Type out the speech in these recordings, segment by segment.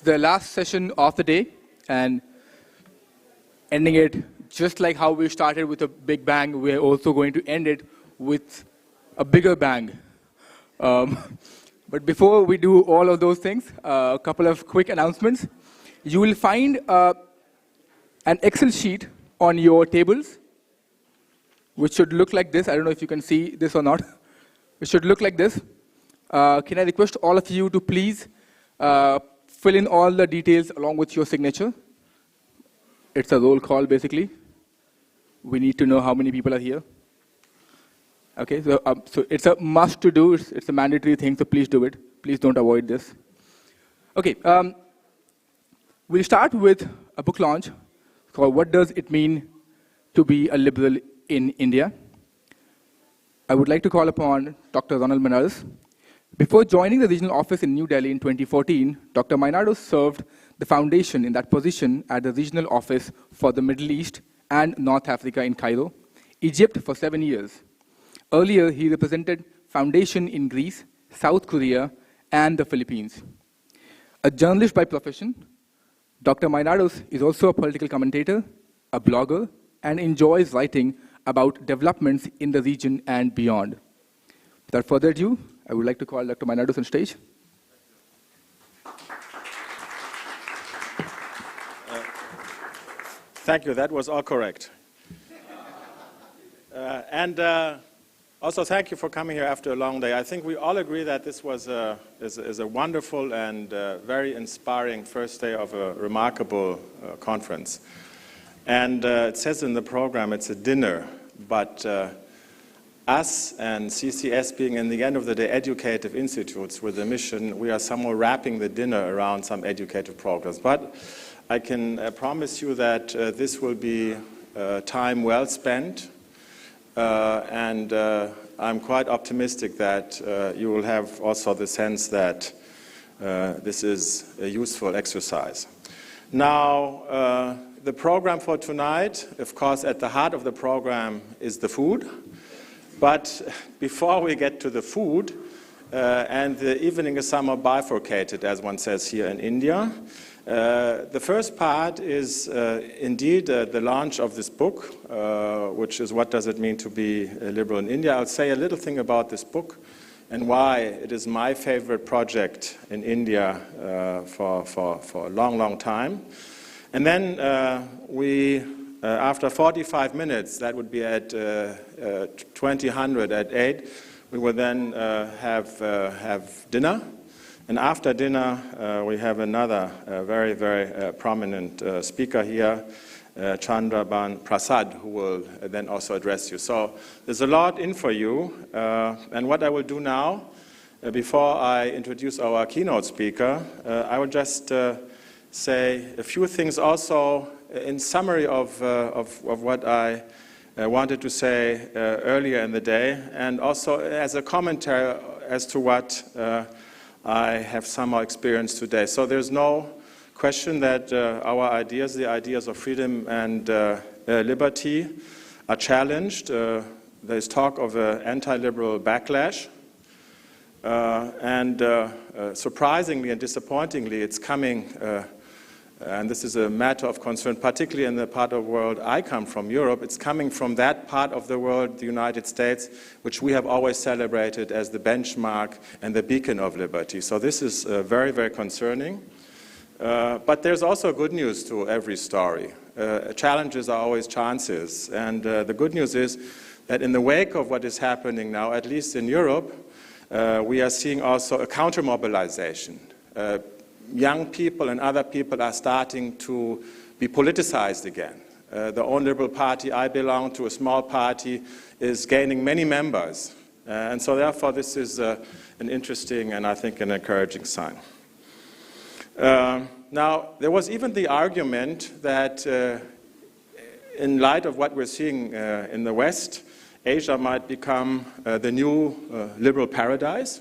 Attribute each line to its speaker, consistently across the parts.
Speaker 1: the last session of the day, and ending it just like how we started with a big bang, we're also going to end it with a bigger bang. But before we do all of those things, a couple of quick announcements. You will find an Excel sheet on your tables, which should look like this. I don't know if you can see this or not. It should look like this. Can I request all of you to please fill in all the details along with your signature? It's a roll call, basically. We need to know how many people are here. Okay, so it's a must to do. It's a mandatory thing, so please do it. Please don't avoid this. Okay, we'll start with a book launch called What Does It Mean to Be a Liberal in India? I would like to call upon Dr. Ronald Meinardus. Before joining the regional office in New Delhi in 2014, Dr. Meinardus served the foundation in that position at the regional office for the Middle East and North Africa in Cairo, Egypt for 7 years. Earlier, he represented foundation in Greece, South Korea, and the Philippines. A journalist by profession, Dr. Meinardus is also a political commentator, a blogger, and enjoys writing about developments in the region and beyond. Without further ado, I would like to call Dr. Meinardus on stage.
Speaker 2: Thank you. That was all correct. Also, thank you for coming here after a long day. I think we all agree that this was is a wonderful and very inspiring first day of a remarkable conference. And it says in the program it's a dinner, but us and CCS being, in the end of the day, educative institutes with a mission, we are somehow wrapping the dinner around some educative programs. But I can promise you that this will be time well spent. And I'm quite optimistic that you will have also the sense that this is a useful exercise. Now, the program for tonight, of course, at the heart of the program is the food. But before we get to the food, and the evening is somewhat bifurcated, as one says here in India, the first part is indeed the launch of this book, which is What Does It Mean to Be a Liberal in India? I'll say a little thing about this book and why it is my favorite project in India for a long, long time. And then after 45 minutes, that would be at 2000 at 8, we will then have dinner. And after dinner, we have another very, very prominent speaker here, Chandra Bhan Prasad, who will then also address you. So there's a lot in for you. And what I will do now, before I introduce our keynote speaker, I will just say a few things also in summary of what I wanted to say earlier in the day, and also as a commentary as to what I have somehow experienced today. So there's no question that our ideas, the ideas of freedom and liberty, are challenged. There's talk of an anti-liberal backlash. And surprisingly and disappointingly, it's coming, and this is a matter of concern, particularly in the part of the world I come from, Europe. It's coming from that part of the world, the United States, which we have always celebrated as the benchmark and the beacon of liberty. So this is very, very concerning. But there's also good news to every story. Challenges are always chances. And the good news is that in the wake of what is happening now, at least in Europe, we are seeing also a counter-mobilization. Young people and other people are starting to be politicized again. The own Liberal Party I belong to, a small party, is gaining many members. And so therefore this is an interesting and I think an encouraging sign. Now, there was even the argument that in light of what we're seeing in the West, Asia might become the new liberal paradise.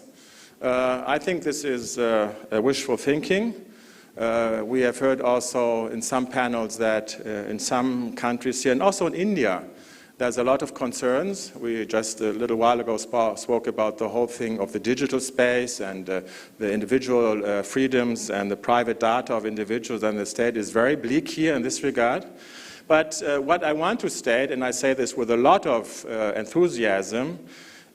Speaker 2: I think this is wishful thinking. We have heard also in some panels that in some countries here, and also in India, There's a lot of concerns. We just a little while ago spoke about the whole thing of the digital space and the individual freedoms and the private data of individuals, and the state is very bleak here in this regard. But what I want to state, and I say this with a lot of enthusiasm,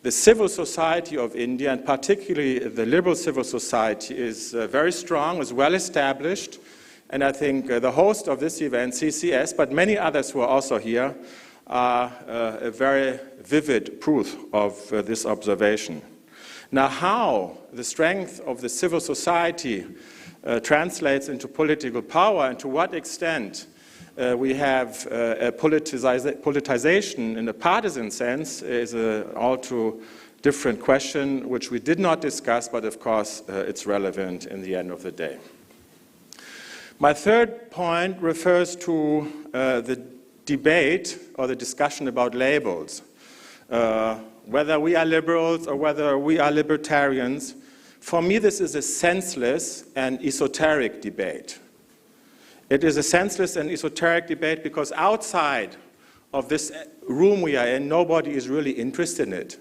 Speaker 2: the civil society of India, and particularly the liberal civil society, is very strong, is well established, and I think the host of this event, CCS, but many others who are also here, are a very vivid proof of this observation. Now, how the strength of the civil society translates into political power, and to what extent we have a politicization in a partisan sense, is an all too different question, which we did not discuss, but of course it's relevant in the end of the day. My third point refers to the debate or the discussion about labels. Whether we are liberals or whether we are libertarians, for me this is a senseless and esoteric debate. It is a senseless and esoteric debate because outside of this room we are in, nobody is really interested in it.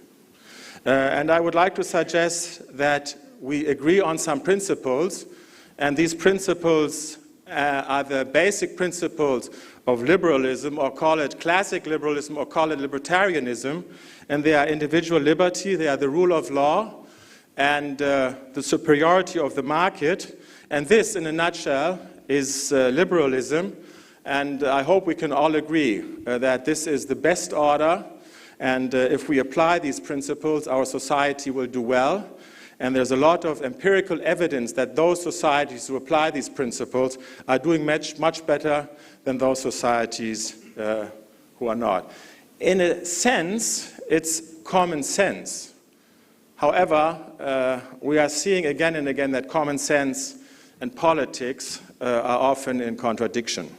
Speaker 2: And I would like to suggest that we agree on some principles, and these principles are the basic principles of liberalism, or call it classic liberalism, or call it libertarianism, and they are individual liberty, they are the rule of law, and the superiority of the market, and this, in a nutshell, is liberalism, and I hope we can all agree that this is the best order, and if we apply these principles, our society will do well. And there's a lot of empirical evidence that those societies who apply these principles are doing much better than those societies who are not. In a sense, it's common sense. However, we are seeing again and again that common sense and politics are often in contradiction.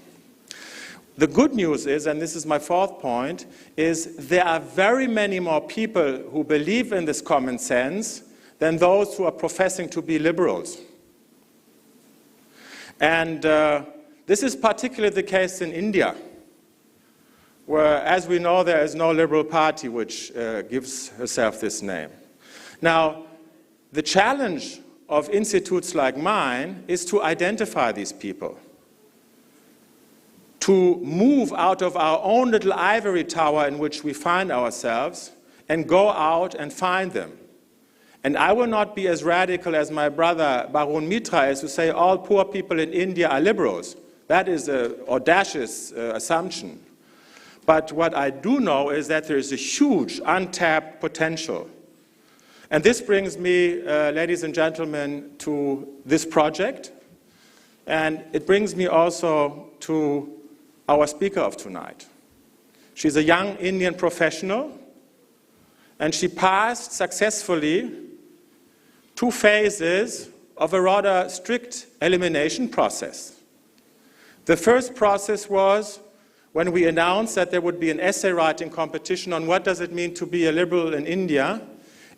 Speaker 2: The good news is, and this is my fourth point, is there are very many more people who believe in this common sense than those who are professing to be liberals. And this is particularly the case in India, where, as we know, there is no liberal party which gives herself this name. Now, the challenge of institutes like mine is to identify these people, to move out of our own little ivory tower in which we find ourselves and go out and find them. And I will not be as radical as my brother Baron Mitra is to say all poor people in India are liberals. That is an audacious assumption. But what I do know is that there is a huge untapped potential. And this brings me, ladies and gentlemen, to this project. And it brings me also to our speaker of tonight. She's a young Indian professional, and she passed successfully 2 phases of a rather strict elimination process. The first process was when we announced that there would be an essay writing competition on what does it mean to be a liberal in India,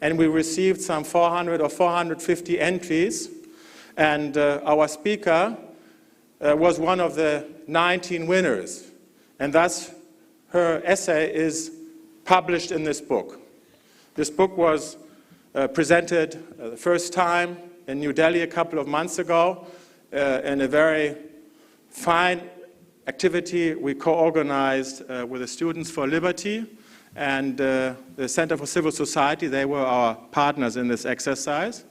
Speaker 2: and we received some 400 or 450 entries, and our speaker was one of the 19 winners, and thus her essay is published in this book. This book was presented the first time in New Delhi a couple of months ago in a very fine activity we co-organized with the Students for Liberty and the Center for Civil Society. They were our partners in this exercise.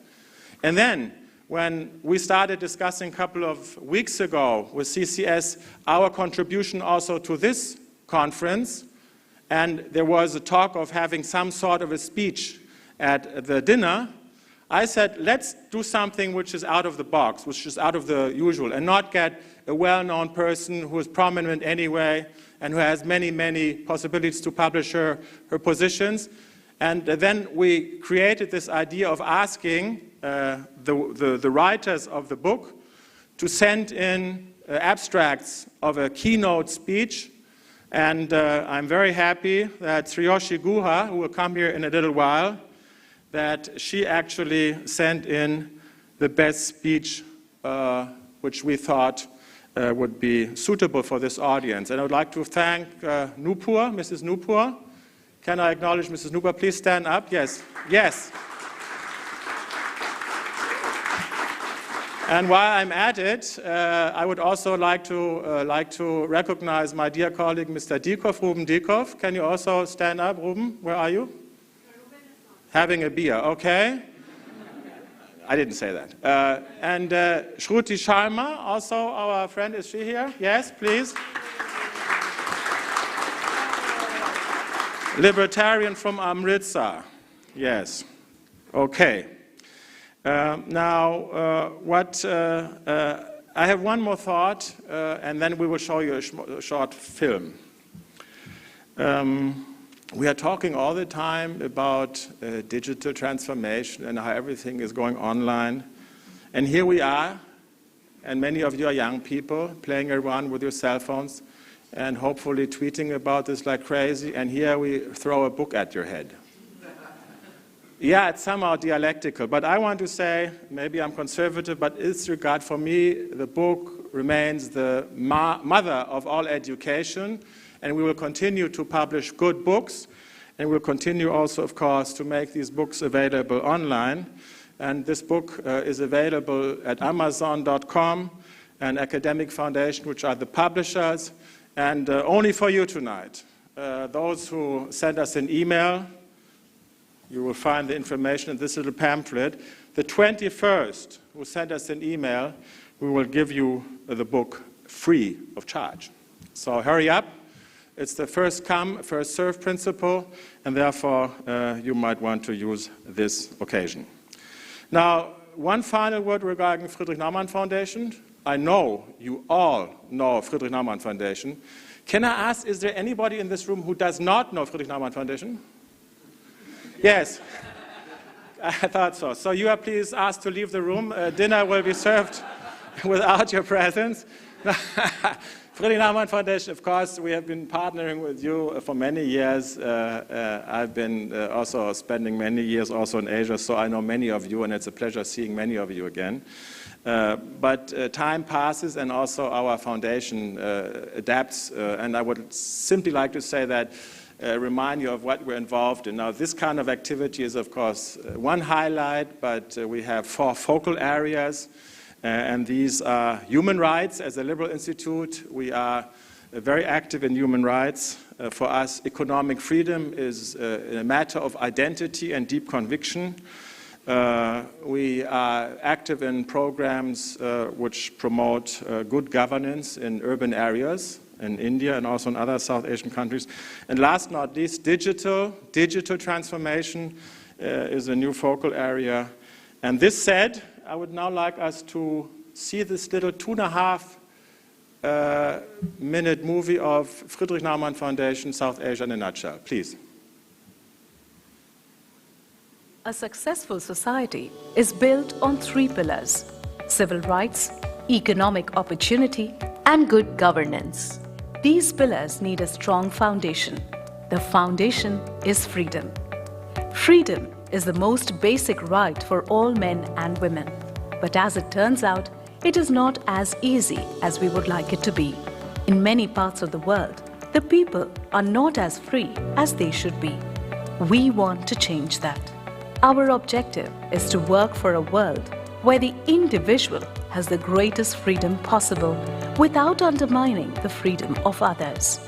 Speaker 2: And then when we started discussing a couple of weeks ago with CCS our contribution also to this conference, and there was a talk of having some sort of a speech at the dinner, I said, let's do something which is out of the box, which is out of the usual, and not get a well-known person who is prominent anyway and who has many, many possibilities to publish her positions. And then we created this idea of asking the writers of the book to send in abstracts of a keynote speech. And I'm very happy that Sreyoshi Guha, who will come here in a little while, that she actually sent in the best speech which we thought would be suitable for this audience. And I would like to thank Nupur, Mrs. Nupur. Can I acknowledge Mrs. Nupur? Please stand up. Yes, yes. And while I'm at it, I would also like to recognize my dear colleague, Mr. Dikov, Ruben Dikov. Can you also stand up, Ruben? Where are you? Having a beer, okay. I didn't say that. And Shruti Sharma, also our friend, is she here? Yes, please. Libertarian from Amritsar. Yes. Okay. Now, I have one more thought, and then we will show you a short film. We are talking all the time about digital transformation and how everything is going online. And here we are, and many of you are young people playing around with your cell phones and hopefully tweeting about this like crazy, and here we throw a book at your head. Yeah, it's somehow dialectical, but I want to say, maybe I'm conservative, but in this regard, for me, the book remains the mother of all education, and we will continue to publish good books, and we'll continue also, of course, to make these books available online. And this book is available at Amazon.com and Academic Foundation, which are the publishers, and only for you tonight. Those who send us an email, you will find the information in this little pamphlet. The 21st, who send us an email, we will give you the book free of charge. So hurry up. It's the first come, first serve principle, and therefore you might want to use this occasion. Now, one final word regarding Friedrich Naumann Foundation. I know you all know Friedrich Naumann Foundation. Can I ask, is there anybody in this room who does not know Friedrich Naumann Foundation? Yes, I thought so. So you are please asked to leave the room. Dinner will be served without your presence. Friedrich Naumann Foundation, of course, we have been partnering with you for many years. I've been also spending many years also in Asia, so I know many of you, and it's a pleasure seeing many of you again. But time passes, and also our foundation adapts, and I would simply like to say that remind you of what we're involved in. Now, this kind of activity is, of course, one highlight, but we have 4 focal areas, and these are human rights. As a liberal institute, we are very active in human rights. For us, economic freedom is a matter of identity and deep conviction. We are active in programs which promote good governance in urban areas, in India and also in other South Asian countries. And last but not least, digital transformation is a new focal area. And this said, I would now like us to see this little 2.5 minute movie of Friedrich Naumann Foundation, South Asia in a nutshell. Please.
Speaker 3: A successful society is built on 3 pillars: civil rights, economic opportunity, and good governance. These pillars need a strong foundation. The foundation is freedom. Freedom is the most basic right for all men and women. But as it turns out, it is not as easy as we would like it to be. In many parts of the world, the people are not as free as they should be. We want to change that. Our objective is to work for a world where the individual has the greatest freedom possible without undermining the freedom of others.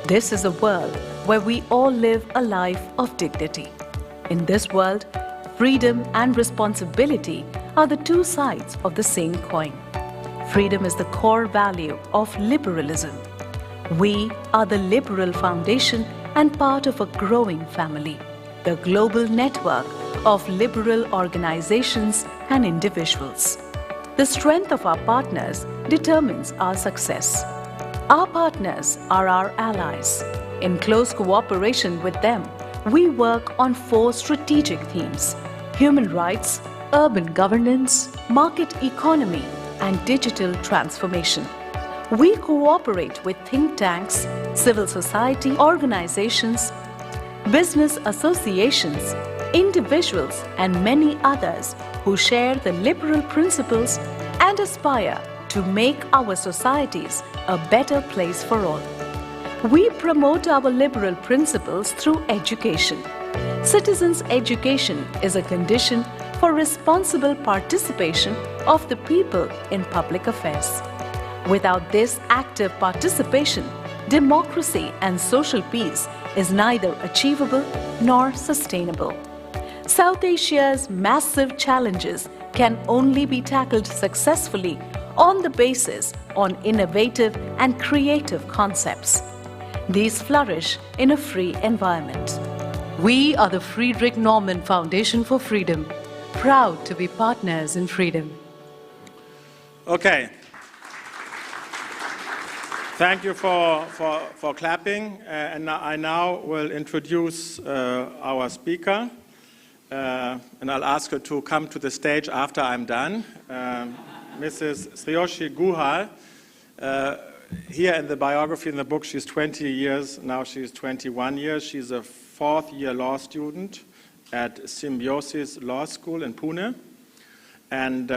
Speaker 3: This is a world where we all live a life of dignity. In this world, freedom and responsibility are the 2 sides of the same coin. Freedom is the core value of liberalism. We are the Liberal Foundation and part of a growing family, the global network of liberal organizations and individuals. The strength of our partners determines our success. Our partners are our allies. In close cooperation with them, we work on 4 strategic themes: human rights, urban governance, market economy, and digital transformation. We cooperate with think tanks, civil society organizations, business associations, individuals, and many others who share the liberal principles and aspire to make our societies a better place for all. We promote our liberal principles through education. Citizens' education is a condition for responsible participation of the people in public affairs. Without this active participation, democracy and social peace is neither achievable nor sustainable. South Asia's massive challenges can only be tackled successfully on the basis on innovative and creative concepts. These flourish in a free environment. We are the Friedrich Naumann Foundation for Freedom, proud to be partners in freedom.
Speaker 2: Okay. Thank you for clapping. And I now will introduce our speaker. And I'll ask her to come to the stage after I'm done. Mrs. Sreyoshi Guha, here in the biography in the book, she's 20 years, now she's 21 years. She's a fourth-year law student at Symbiosis Law School in Pune. And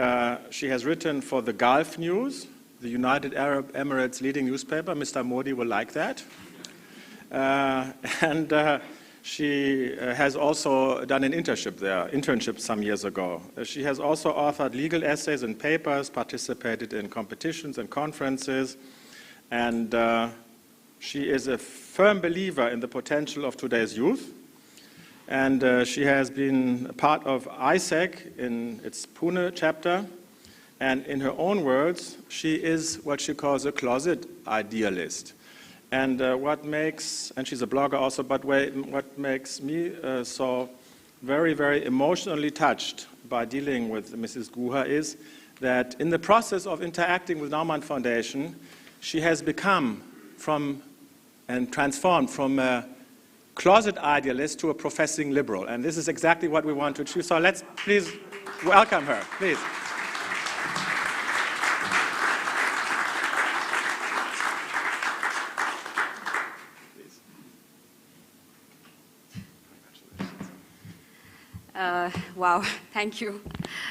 Speaker 2: she has written for the Gulf News, the United Arab Emirates leading newspaper. Mr. Modi will like that. She has also done an internship some years ago. She has also authored legal essays and papers, participated in competitions and conferences, and she is a firm believer in the potential of today's youth. And she has been a part of ISEC in its Pune chapter, and in her own words, she is what she calls a closet idealist. And and she's a blogger also, but what makes me so very, very emotionally touched by dealing with Mrs. Guha is that in the process of interacting with Naumann Foundation, she has become and transformed from a closet idealist to a professing liberal. And this is exactly what we want to achieve. So let's please welcome her, please.
Speaker 4: Wow, thank you.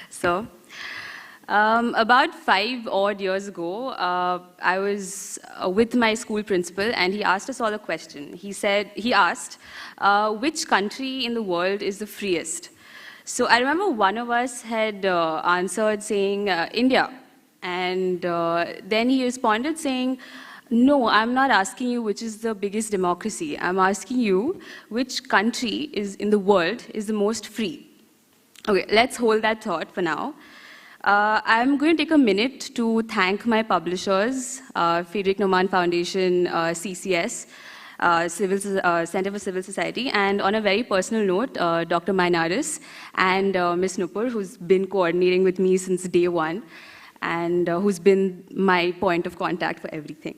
Speaker 4: So, about 5 odd years ago, I was with my school principal, and he asked us all a question. He asked, which country in the world is the freest? So I remember one of us had answered saying India, and then he responded saying, no, I'm not asking you which is the biggest democracy. I'm asking you which country in the world is the most free. Okay, let's hold that thought for now. I'm going to take a minute to thank my publishers, Friedrich Naumann Foundation, CCS, Center for Civil Society, and on a very personal note, Dr. Meinardus and Ms. Nupur, who's been coordinating with me since day one, and who's been my point of contact for everything.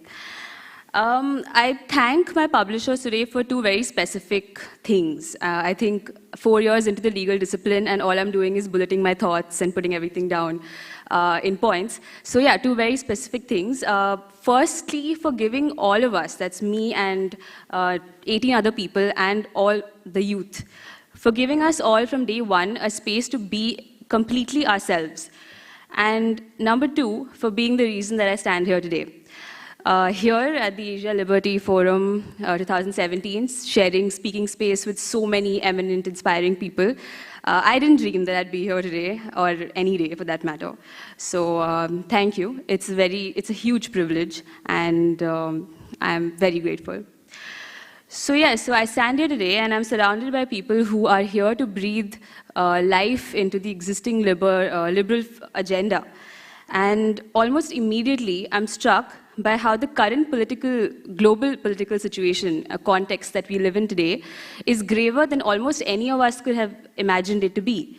Speaker 4: I thank my publishers today for 2 very specific things. I think 4 years into the legal discipline, and all I'm doing is bulleting my thoughts and putting everything down in points. So yeah, 2 very specific things. Firstly, for giving all of us, that's me and 18 other people and all the youth, for giving us all from day one a space to be completely ourselves. And number 2, for being the reason that I stand here today. Here at the Asia Liberty Forum 2017, sharing speaking space with so many eminent, inspiring people. I didn't dream that I'd be here today, or any day for that matter. So thank you. It's a huge privilege, and I'm very grateful. So yes, so I stand here today, and I'm surrounded by people who are here to breathe life into the existing liberal agenda. And almost immediately, I'm struck by how the current global political situation, a context that we live in today, is graver than almost any of us could have imagined it to be.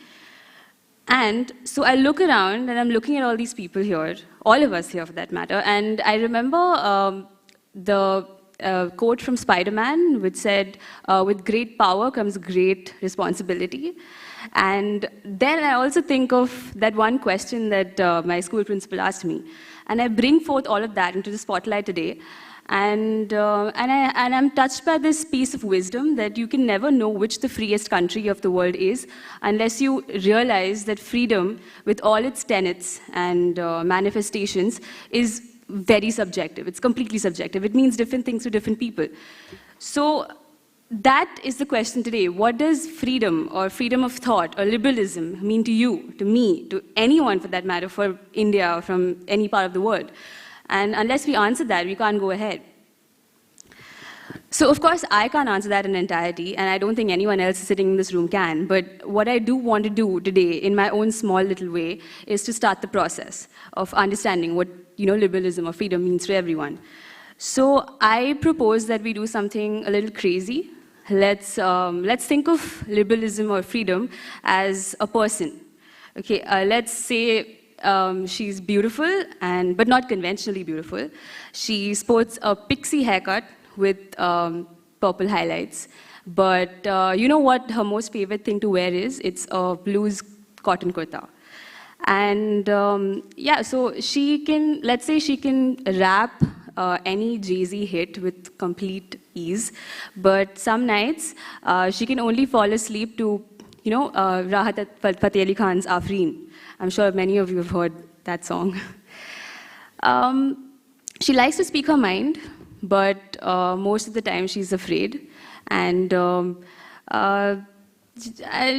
Speaker 4: And so I look around, and I'm looking at all these people here, all of us here for that matter, and I remember the quote from Spider-Man, which said, with great power comes great responsibility. And then I also think of that one question that my school principal asked me. And I bring forth all of that into the spotlight today. And I'm touched by this piece of wisdom that you can never know which the freest country of the world is unless you realize that freedom, with all its tenets and manifestations, is very subjective. It's completely subjective. It means different things to different people. So that is the question today. What does freedom or freedom of thought or liberalism mean to you, to me, to anyone for that matter, for India or from any part of the world? And unless we answer that, we can't go ahead. So, of course, I can't answer that in entirety, and I don't think anyone else sitting in this room can. But what I do want to do today, in my own small little way, is to start the process of understanding what liberalism or freedom means to everyone. So I propose that we do something a little crazy. Let's think of liberalism or freedom as a person. Okay, let's say she's beautiful, but not conventionally beautiful. She sports a pixie haircut with purple highlights. But you know what her most favorite thing to wear is? It's a blues cotton kurta. And yeah, so let's say she can rap any Jay-Z hit with complete ease. But some nights, she can only fall asleep to, Rahat Fateh Ali Khan's Afreen. I'm sure many of you have heard that song. She likes to speak her mind, but most of the time she's afraid. And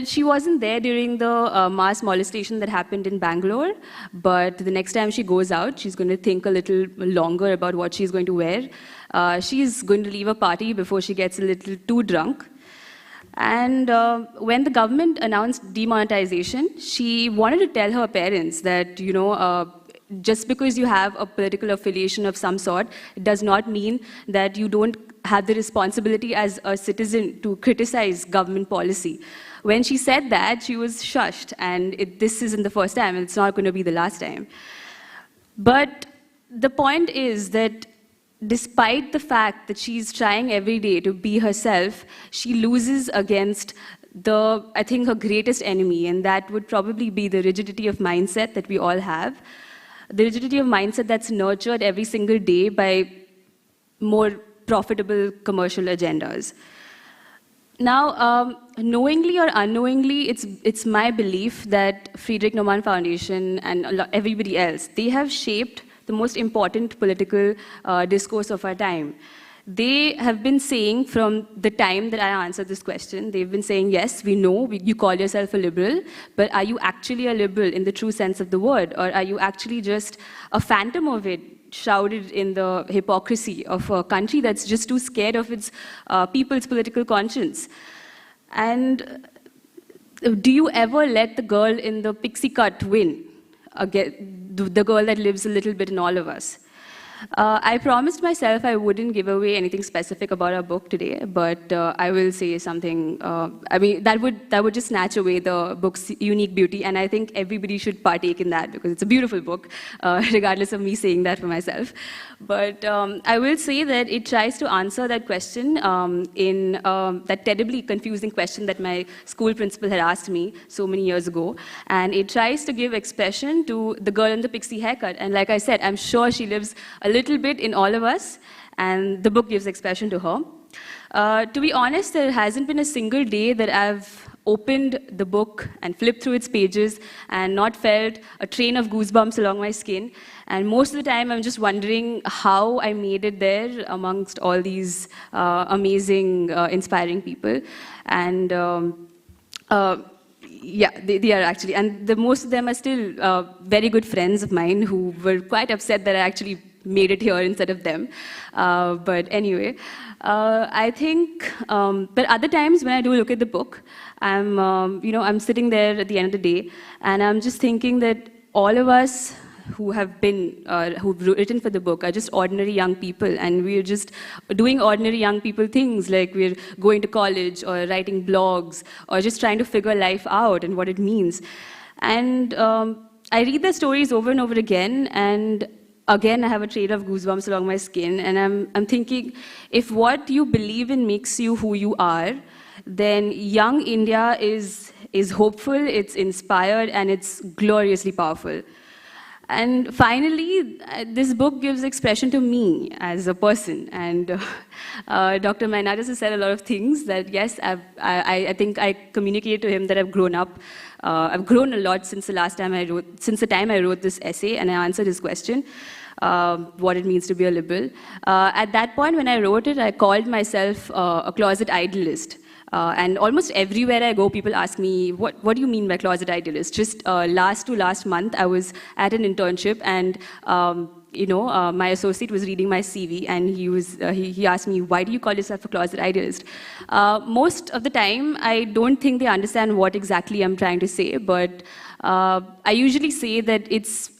Speaker 4: she wasn't there during the mass molestation that happened in Bangalore, but the next time she goes out, she's going to think a little longer about what she's going to wear. She's going to leave a party before she gets a little too drunk. And when the government announced demonetization, she wanted to tell her parents that, just because you have a political affiliation of some sort, it does not mean that you don't have the responsibility as a citizen to criticize government policy. When she said that, she was shushed, and this isn't the first time, and it's not going to be the last time. But the point is that despite the fact that she's trying every day to be herself, she loses against I think, her greatest enemy, and that would probably be the rigidity of mindset that we all have. The rigidity of mindset that's nurtured every single day by more profitable commercial agendas. Now, knowingly or unknowingly, it's my belief that Friedrich Naumann Foundation and everybody else, they have shaped the most important political discourse of our time. They have been saying from the time that I answered this question, they've been saying, yes, we know you call yourself a liberal, but are you actually a liberal in the true sense of the word? Or are you actually just a phantom of it, shrouded in the hypocrisy of a country that's just too scared of its people's political conscience? And do you ever let the girl in the pixie cut win? The girl that lives a little bit in all of us. I promised myself I wouldn't give away anything specific about our book today, but I will say something. I mean, that would just snatch away the book's unique beauty, and I think everybody should partake in that because it's a beautiful book, regardless of me saying that for myself. But I will say that it tries to answer that question in that terribly confusing question that my school principal had asked me so many years ago, and it tries to give expression to the girl in the pixie haircut. And like I said, I'm sure she lives a little bit in all of us, and the book gives expression to her. To be honest, there hasn't been a single day that I've opened the book and flipped through its pages and not felt a train of goosebumps along my skin. And most of the time, I'm just wondering how I made it there amongst all these amazing, inspiring people. And yeah, they are actually, and most of them are still very good friends of mine who were quite upset that I actually made it here instead of them. But anyway, I think, but other times when I do look at the book, I'm sitting there at the end of the day, and I'm just thinking that all of us who have been, who've written for the book are just ordinary young people, and we're just doing ordinary young people things, like we're going to college or writing blogs or just trying to figure life out and what it means. And I read their stories over and over again, and again, I have a train of goosebumps along my skin, and I'm thinking, if what you believe in makes you who you are, then young India is hopeful, it's inspired, and it's gloriously powerful. And finally, this book gives expression to me as a person. And Dr. Meinardus has said a lot of things that, yes, I think I communicated to him that I've grown up. I've grown a lot since the time I wrote this essay, and I answered his question, what it means to be a liberal. At that point, when I wrote it, I called myself a closet idealist. And almost everywhere I go, people ask me, what do you mean by closet idealist? Just last month, I was at an internship, and my associate was reading my CV, and he asked me, why do you call yourself a closet idealist? Most of the time, I don't think they understand what exactly I'm trying to say, but I usually say that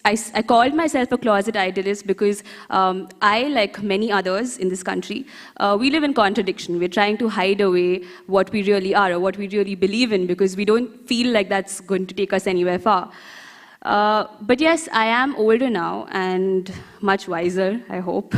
Speaker 4: I called myself a closet idealist because I, like many others in this country, we live in contradiction. We're trying to hide away what we really are or what we really believe in because we don't feel like that's going to take us anywhere far. But yes, I am older now and much wiser, I hope.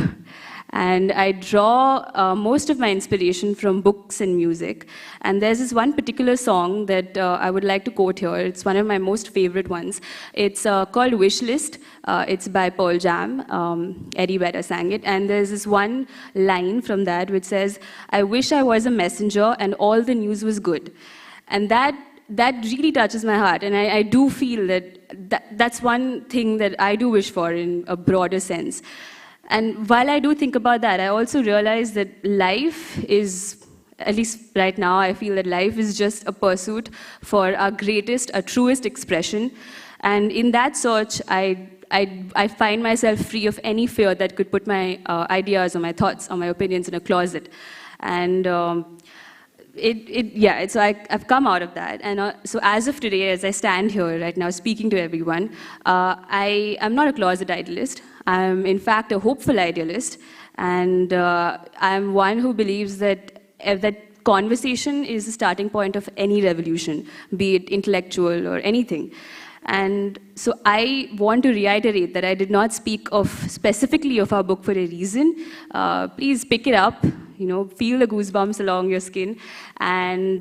Speaker 4: And I draw most of my inspiration from books and music. And there's this one particular song that I would like to quote here. It's one of my most favorite ones. It's called Wish List. It's by Pearl Jam. Eddie Vedder sang it. And there's this one line from that which says, I wish I was a messenger and all the news was good. And that really touches my heart. And I do feel that's one thing that I do wish for in a broader sense. And while I do think about that, I also realize that life is, at least right now, I feel that life is just a pursuit for our greatest, our truest expression. And in that search, I find myself free of any fear that could put my ideas or my thoughts or my opinions in a closet. And it's like I've come out of that. And so as of today, as I stand here right now speaking to everyone, I am not a closet idealist. I'm, in fact, a hopeful idealist, and I'm one who believes that conversation is the starting point of any revolution, be it intellectual or anything. And so I want to reiterate that I did not speak specifically of our book for a reason. Please pick it up, feel the goosebumps along your skin, and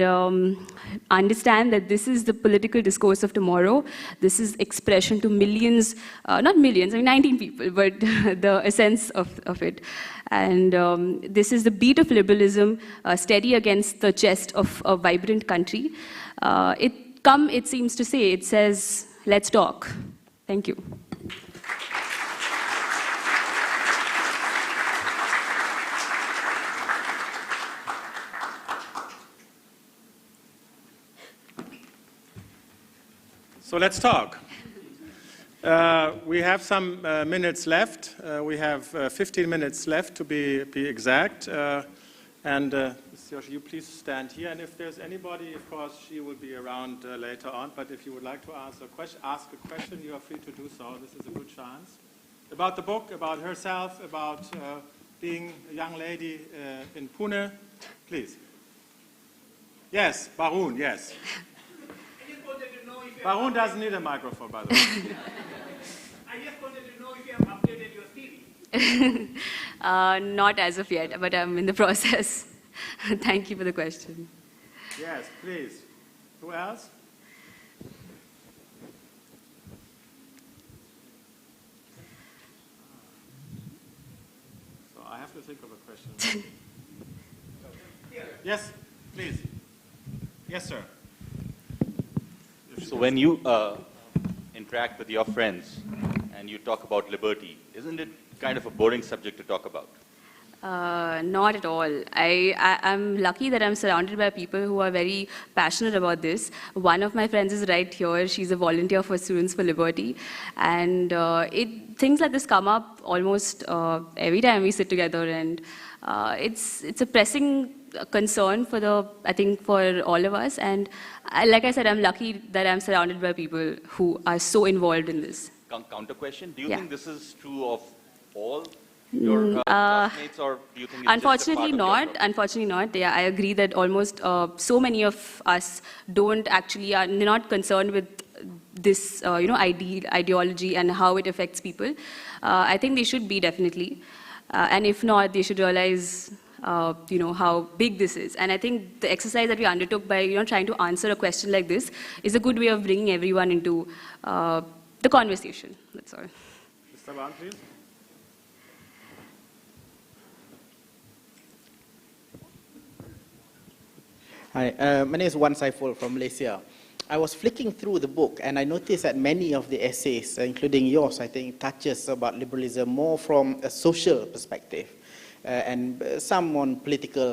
Speaker 4: understand that this is the political discourse of tomorrow. This is expression to millions, not millions, 19 people, but the essence of it. And this is the beat of liberalism, steady against the chest of a vibrant country. It seems to say, it says, let's talk. Thank you.
Speaker 2: So let's talk. We have some minutes left. We have 15 minutes left to be exact. And Sreyoshi, you please stand here. And if there's anybody, of course, she will be around later on. But if you would like to ask a question, you are free to do so. This is a good chance. About the book, about herself, about being a young lady in Pune, please. Yes, Barun, yes. Barun doesn't need a microphone, by the way.
Speaker 5: I just wanted to know if you have updated your CV.
Speaker 4: Not as of yet, but I'm in the process. Thank you for the question.
Speaker 2: Yes, please. Who else? So I have to think of a question. Yes, please. Yes, sir.
Speaker 6: So when you interact with your friends and you talk about liberty, isn't it kind of a boring subject to talk about?
Speaker 4: Not at all. I'm lucky that I'm surrounded by people who are very passionate about this. One of my friends is right here. She's a volunteer for Students for Liberty. And things like this come up almost every time we sit together. And it's a pressing concern I think for all of us. And like I said, I'm lucky that I'm surrounded by people who are so involved in this.
Speaker 6: Counter question, do you think this is true of all your classmates, or do you think it's
Speaker 4: unfortunately
Speaker 6: just a part of
Speaker 4: not. Unfortunately not. Yeah, I agree that almost so many of us are not concerned with this ideology and how it affects people. I think they should be, definitely. And if not, they should realize how big this is. And I think the exercise that we undertook by trying to answer a question like this is a good way of bringing everyone into the conversation, that's all.
Speaker 2: Mr. Bhan, please.
Speaker 7: Hi, my name is Wan Saiful from Malaysia. I was flicking through the book and I noticed that many of the essays, including yours, I think touches about liberalism more from a social perspective and some on political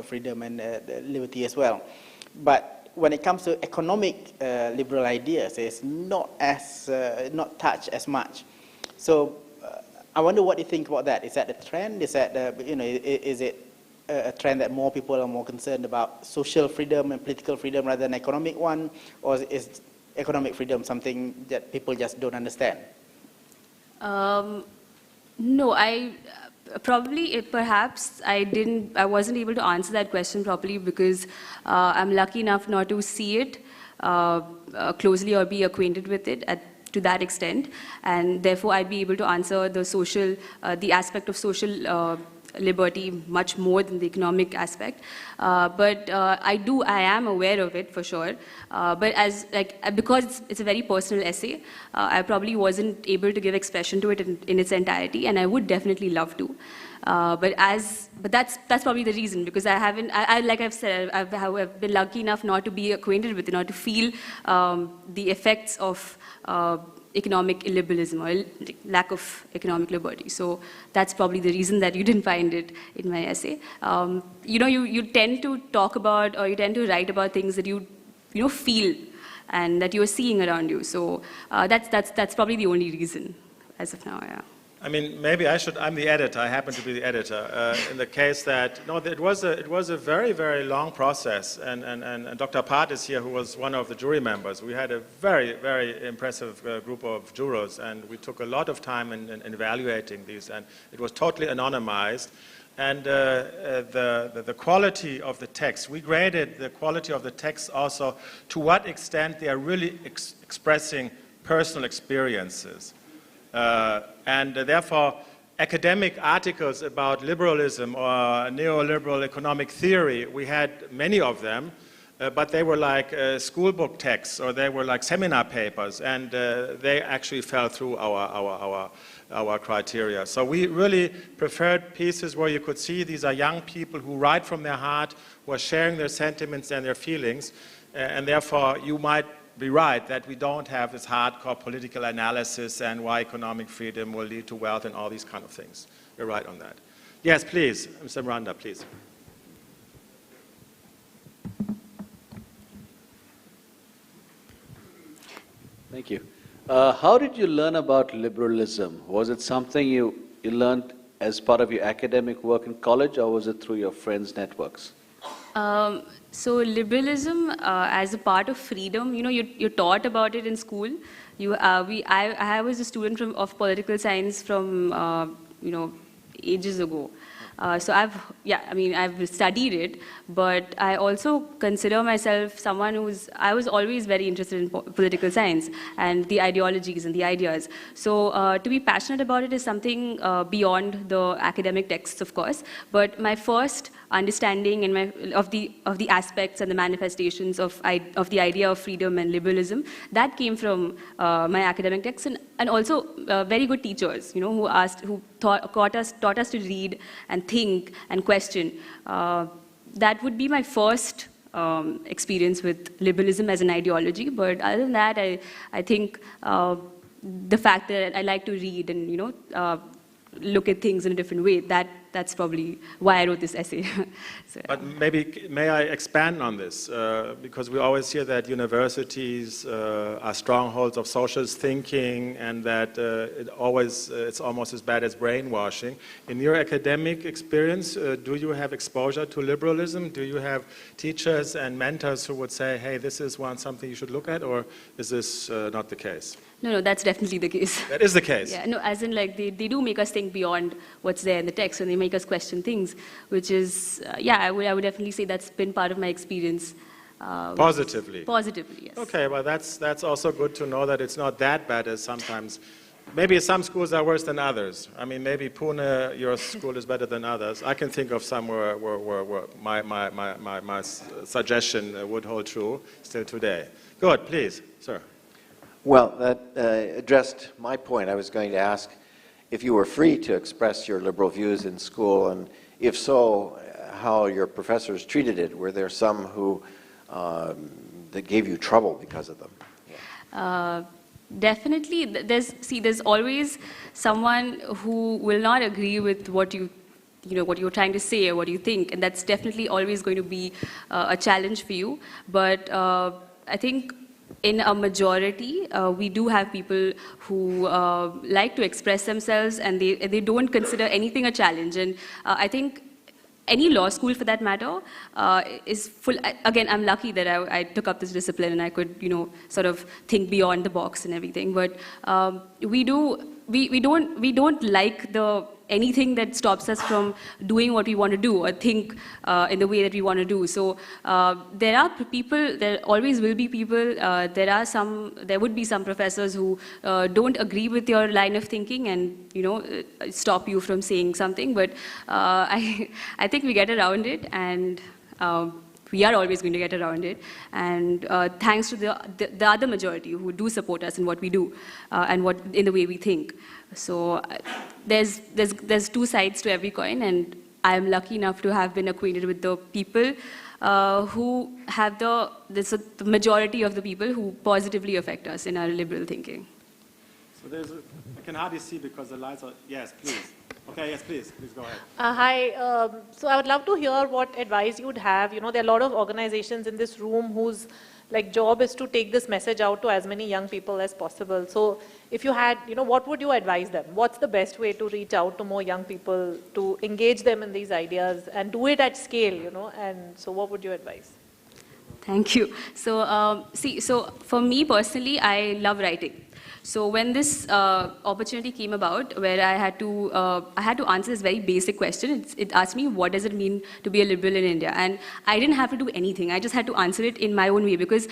Speaker 7: freedom and liberty as well. But when it comes to economic liberal ideas, it's not touched as much. So I wonder what you think about that. Is that a trend? Is that is it a trend that more people are more concerned about social freedom and political freedom rather than economic one, or is economic freedom something that people just don't understand?
Speaker 4: No, perhaps I wasn't able to answer that question properly because I'm lucky enough not to see it closely or be acquainted with it to that extent, and therefore I'd be able to answer the aspect of social liberty much more than the economic aspect, but I am aware of it for sure. But because it's a very personal essay, I probably wasn't able to give expression to it in its entirety, and I would definitely love to. But that's probably the reason, because like I've said, I've been lucky enough not to be acquainted with it, not to feel the effects of economic illiberalism or lack of economic liberty. So that's probably the reason that you didn't find it in my essay. You tend to talk about, or you tend to write about things that you feel and that you're seeing around you. So that's probably the only reason as of now. Yeah.
Speaker 2: I mean, maybe I'm the editor, I happen to be the editor, in the case that, no, it was a very, very long process, and Dr. Pat is here, who was one of the jury members. We had a very, very impressive group of jurors, and we took a lot of time in evaluating these, and it was totally anonymized. And the quality of the text, we graded the quality of the text also to what extent they are really expressing personal experiences. And therefore, academic articles about liberalism or neoliberal economic theory, we had many of them, but they were like school book texts, or they were like seminar papers, and they actually fell through our criteria. So we really preferred pieces where you could see these are young people who write from their heart, who are sharing their sentiments and their feelings, and therefore you might be right that we don't have this hardcore political analysis and why economic freedom will lead to wealth and all these kind of things. You're right on that. Yes, please, Mr. Miranda, please.
Speaker 8: Thank you. How did you learn about liberalism? Was it something you learned as part of your academic work in college, or was it through your friends' networks?
Speaker 4: So liberalism, as a part of freedom, you're taught about it in school. I was a student of political science from ages ago. So I've studied it, but I also consider myself someone I was always very interested in political science and the ideologies and the ideas. So to be passionate about it is something beyond the academic texts, of course, but my first understanding of the aspects and the manifestations of the idea of freedom and liberalism, that came from my academic texts, and also very good teachers, who taught us to read and think and question. That would be my first experience with liberalism as an ideology. But other than that, I think the fact that I like to read and look at things in a different way, that's probably why I wrote this essay. So,
Speaker 2: but maybe, may I expand on this? Because we always hear that universities are strongholds of socialist thinking, and that it's almost as bad as brainwashing. In your academic experience, do you have exposure to liberalism? Do you have teachers and mentors who would say, hey, this is something you should look at, or is this not the case?
Speaker 4: No, that's definitely the case.
Speaker 2: That is the case?
Speaker 4: Yeah, no, as in they do make us think beyond what's there in the text, and they make us question things, which is, I would definitely say that's been part of my experience.
Speaker 2: Positively?
Speaker 4: Positively, yes.
Speaker 2: Okay, well that's also good to know that it's not that bad as sometimes. Maybe some schools are worse than others. I mean, maybe Pune, your school is better than others. I can think of some where my suggestion would hold true still today. Good, please, sir.
Speaker 9: Well, that addressed my point. I was going to ask if you were free to express your liberal views in school, and if so, how your professors treated it. Were there some who that gave you trouble because of them?
Speaker 4: Definitely, there's always someone who will not agree with what what you're trying to say or what you think, and that's definitely always going to be a challenge for you. But I think in a majority, we do have people who like to express themselves, and they don't consider anything a challenge. And I think any law school, for that matter, is full. Again, I'm lucky that I took up this discipline and I could, sort of think beyond the box and everything. But we don't like anything that stops us from doing what we want to do or think in the way that we want to do. So there are people, there always will be people, there would be some professors who don't agree with your line of thinking and, stop you from saying something. But I think we get around it, and we are always going to get around it. And thanks to the other majority who do support us in what we do and in the way we think. So there's two sides to every coin, and I am lucky enough to have been acquainted with the people who have the majority of the people who positively affect us in our liberal thinking.
Speaker 2: So I can hardly see because the lights are, yes, please. Okay, yes, please go ahead.
Speaker 10: Hi, so I would love to hear what advice you would have. There are a lot of organizations in this room whose job is to take this message out to as many young people as possible. So if you had, what would you advise them? What's the best way to reach out to more young people, to engage them in these ideas and do it at scale, and so what would you advise?
Speaker 4: Thank you. So, so for me personally, I love writing. So when this opportunity came about, where I had to answer this very basic question, it asked me, what does it mean to be a liberal in India? And I didn't have to do anything. I just had to answer it in my own way, because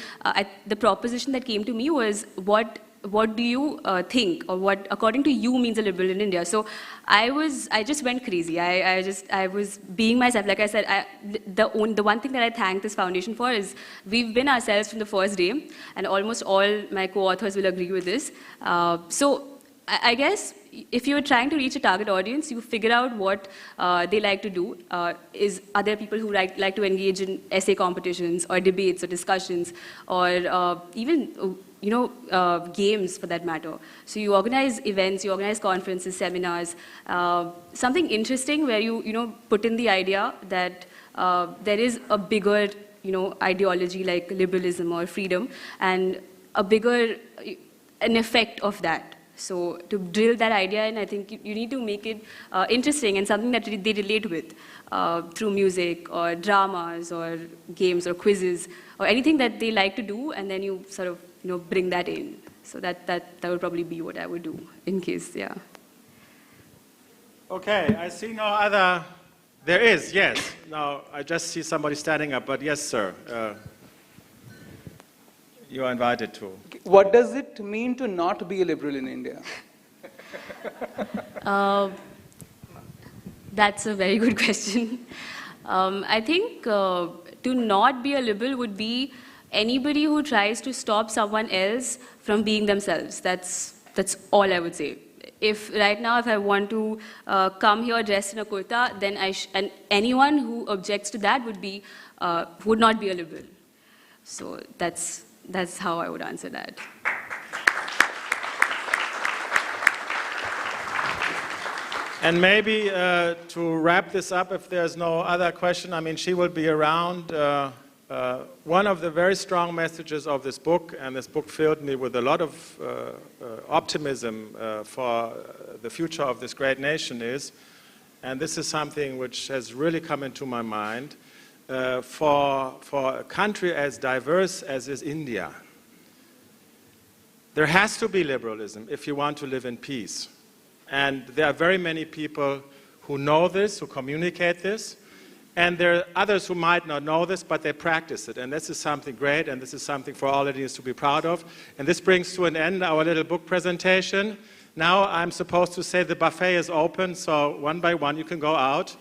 Speaker 4: the proposition that came to me was, what do you think, or what according to you means a liberal in India? So I just went crazy. I was being myself. Like I said, the one thing that I thank this foundation for is we've been ourselves from the first day, and almost all my co-authors will agree with this. So I guess if you're trying to reach a target audience, you figure out what they like to do. Are there people who like to engage in essay competitions or debates or discussions, or even games for that matter. So you organize events, you organize conferences, seminars, something interesting where you put in the idea that there is a bigger ideology like liberalism or freedom, and a bigger an effect of that. So to drill that idea in, I think you need to make it interesting and something that they relate with through music or dramas or games or quizzes or anything that they like to do, and then you sort of bring that in. So that would probably be what I would do in case, yeah.
Speaker 2: Okay, I see no other. There is, yes. Now I just see somebody standing up, but yes, sir. You are invited to.
Speaker 1: What does it mean to not be a liberal in India?
Speaker 4: That's a very good question. I think to not be a liberal would be anybody who tries to stop someone else from being themselves. That's all I would say. If right now, if I want to come here dressed in a kurta, then and anyone who objects to that would not be a liberal. So that's how I would answer that.
Speaker 2: And maybe to wrap this up, if there's no other question, I mean, she will be around. One of the very strong messages of this book, and this book filled me with a lot of optimism for the future of this great nation is, and this is something which has really come into my mind, for a country as diverse as is India, there has to be liberalism if you want to live in peace. And there are very many people who know this, who communicate this, and there are others who might not know this, but they practice it. And this is something great, and this is something for all Indians to be proud of. And this brings to an end our little book presentation. Now I'm supposed to say the buffet is open, so one by one you can go out.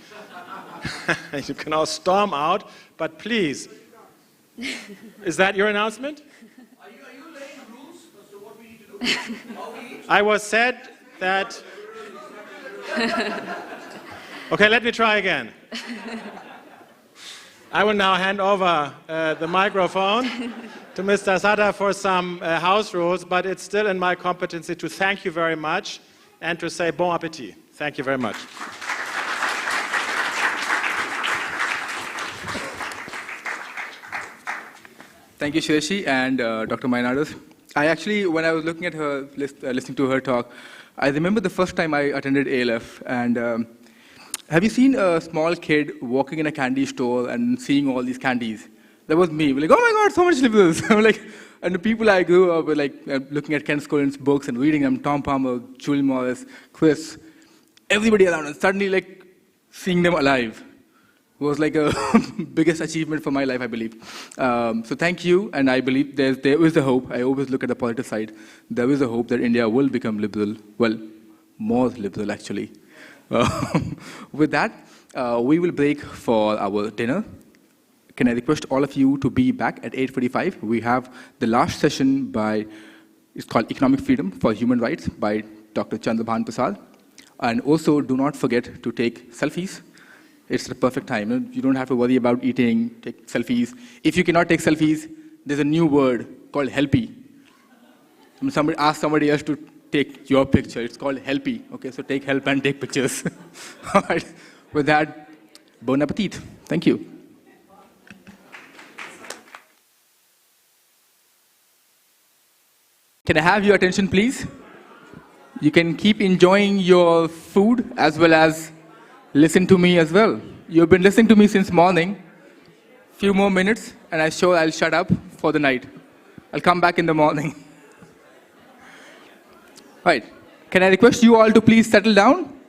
Speaker 2: You can all storm out, but please. Is that your announcement?
Speaker 5: Are you laying rules as to what we
Speaker 2: I was said that... Okay, let me try again. I will now hand over the microphone to Mr. Sada for some house rules, but it's still in my competency to thank you very much and to say bon appétit. Thank you very much.
Speaker 1: Thank you, Sreyoshi and Dr. Meinardus. I actually, when I was looking at her, listening to her talk, I remember the first time I attended ALF. And have you seen a small kid walking in a candy store and seeing all these candies? That was me. We're like, oh my God, so much liberals. I'm like, and the people I grew up with, like looking at Ken Scollins' books and reading them, Tom Palmer, Julian Morris, Chris, everybody around, and suddenly like seeing them alive was like a biggest achievement for my life, I believe. So thank you, and I believe there is a hope. I always look at the positive side. There is a hope that India will become liberal, well, more liberal actually. With that, we will break for our dinner. Can I request all of you to be back at 8:45? We have the last session by, it's called Economic Freedom for Human Rights by Dr. Chandra Bhan Prasad. And also do not forget to take selfies. It's the perfect time. You don't have to worry about eating, take selfies. If you cannot take selfies, there's a new word called helpy. Somebody ask somebody else to take your picture. It's called helpy. Okay, so take help and take pictures. All right. With that, bon appetit. Thank you. Can I have your attention, please? You can keep enjoying your food as well as listen to me as well. You've been listening to me since morning. Few more minutes, and I'm sure I'll shut up for the night. I'll come back in the morning. Right. Can I request you all to please settle down?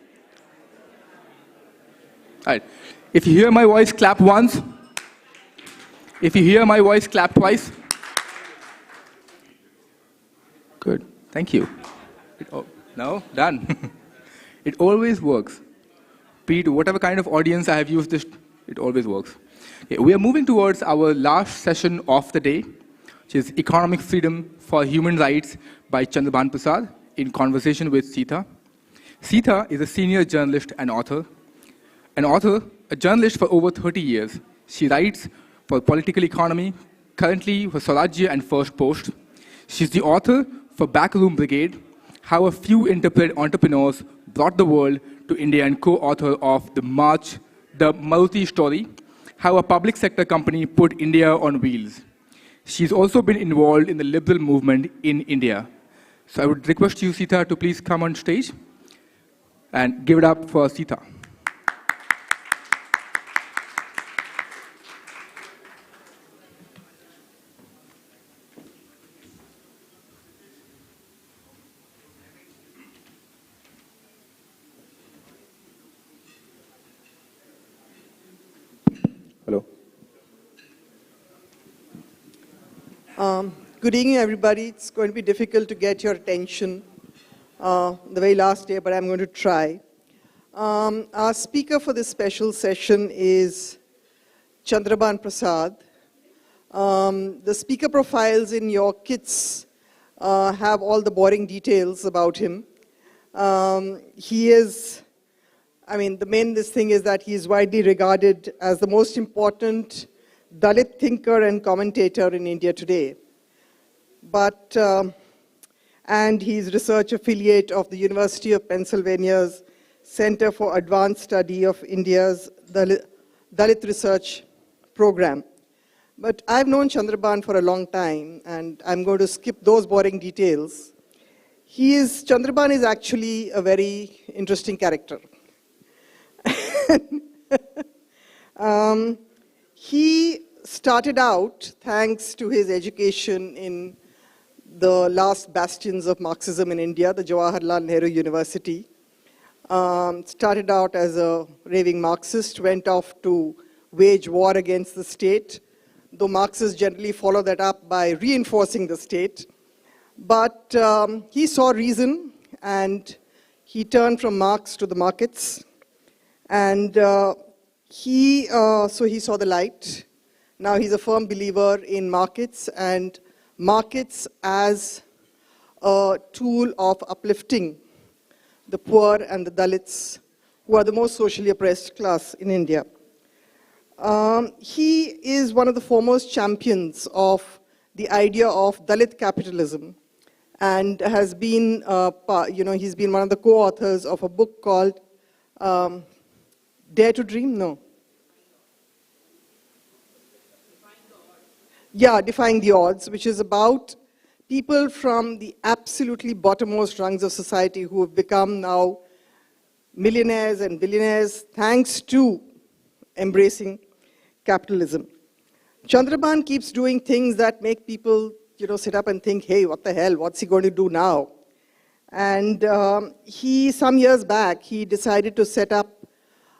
Speaker 1: All right. If you hear my voice, clap once. If you hear my voice, clap twice. Good. Thank you. No? Done. It always works. Be it whatever kind of audience I have used this, it always works. Okay, we are moving towards our last session of the day, which is Economic Freedom for Human Rights by Chandra Bhan Prasad in conversation with Sita. Sita is a senior journalist and author. A journalist for over 30 years. She writes for Political Economy, currently for Swarajya and First Post. She's the author for Backroom Brigade, How a Few Interpreted Entrepreneurs Brought the World to India, and co-author of The March, The Maruti Story, How a Public Sector Company Put India on Wheels. She's also been involved in the liberal movement in India. So I would request you, Sita, to please come on stage and give it up for Sita. Hello.
Speaker 11: Good evening, everybody. It's going to be difficult to get your attention the very last day, but I'm going to try. Our speaker for this special session is Chandra Bhan Prasad. The speaker profiles in your kits have all the boring details about him. He is, this thing is that he is widely regarded as the most important Dalit thinker and commentator in India today. And he's research affiliate of the University of Pennsylvania's Center for Advanced Study of India's Dalit Research Program. But I've known Chandra Bhan for a long time, and I'm going to skip those boring details. Chandra Bhan is actually a very interesting character. He started out, thanks to his education in the last bastions of Marxism in India, the Jawaharlal Nehru University. Started out as a raving Marxist, went off to wage war against the state, though Marxists generally follow that up by reinforcing the state. But he saw reason, and he turned from Marx to the markets. And so he saw the light. Now he's a firm believer in markets, and markets as a tool of uplifting the poor and the Dalits, who are the most socially oppressed class in India. He is one of the foremost champions of the idea of Dalit capitalism, and has been, he's been one of the co-authors of a book called Dare to Dream? No. Yeah, Defying the Odds, which is about people from the absolutely bottommost rungs of society who have become now millionaires and billionaires thanks to embracing capitalism. Chandra Bhan keeps doing things that make people, sit up and think, hey, what the hell, what's he going to do now? And some years back, he decided to set up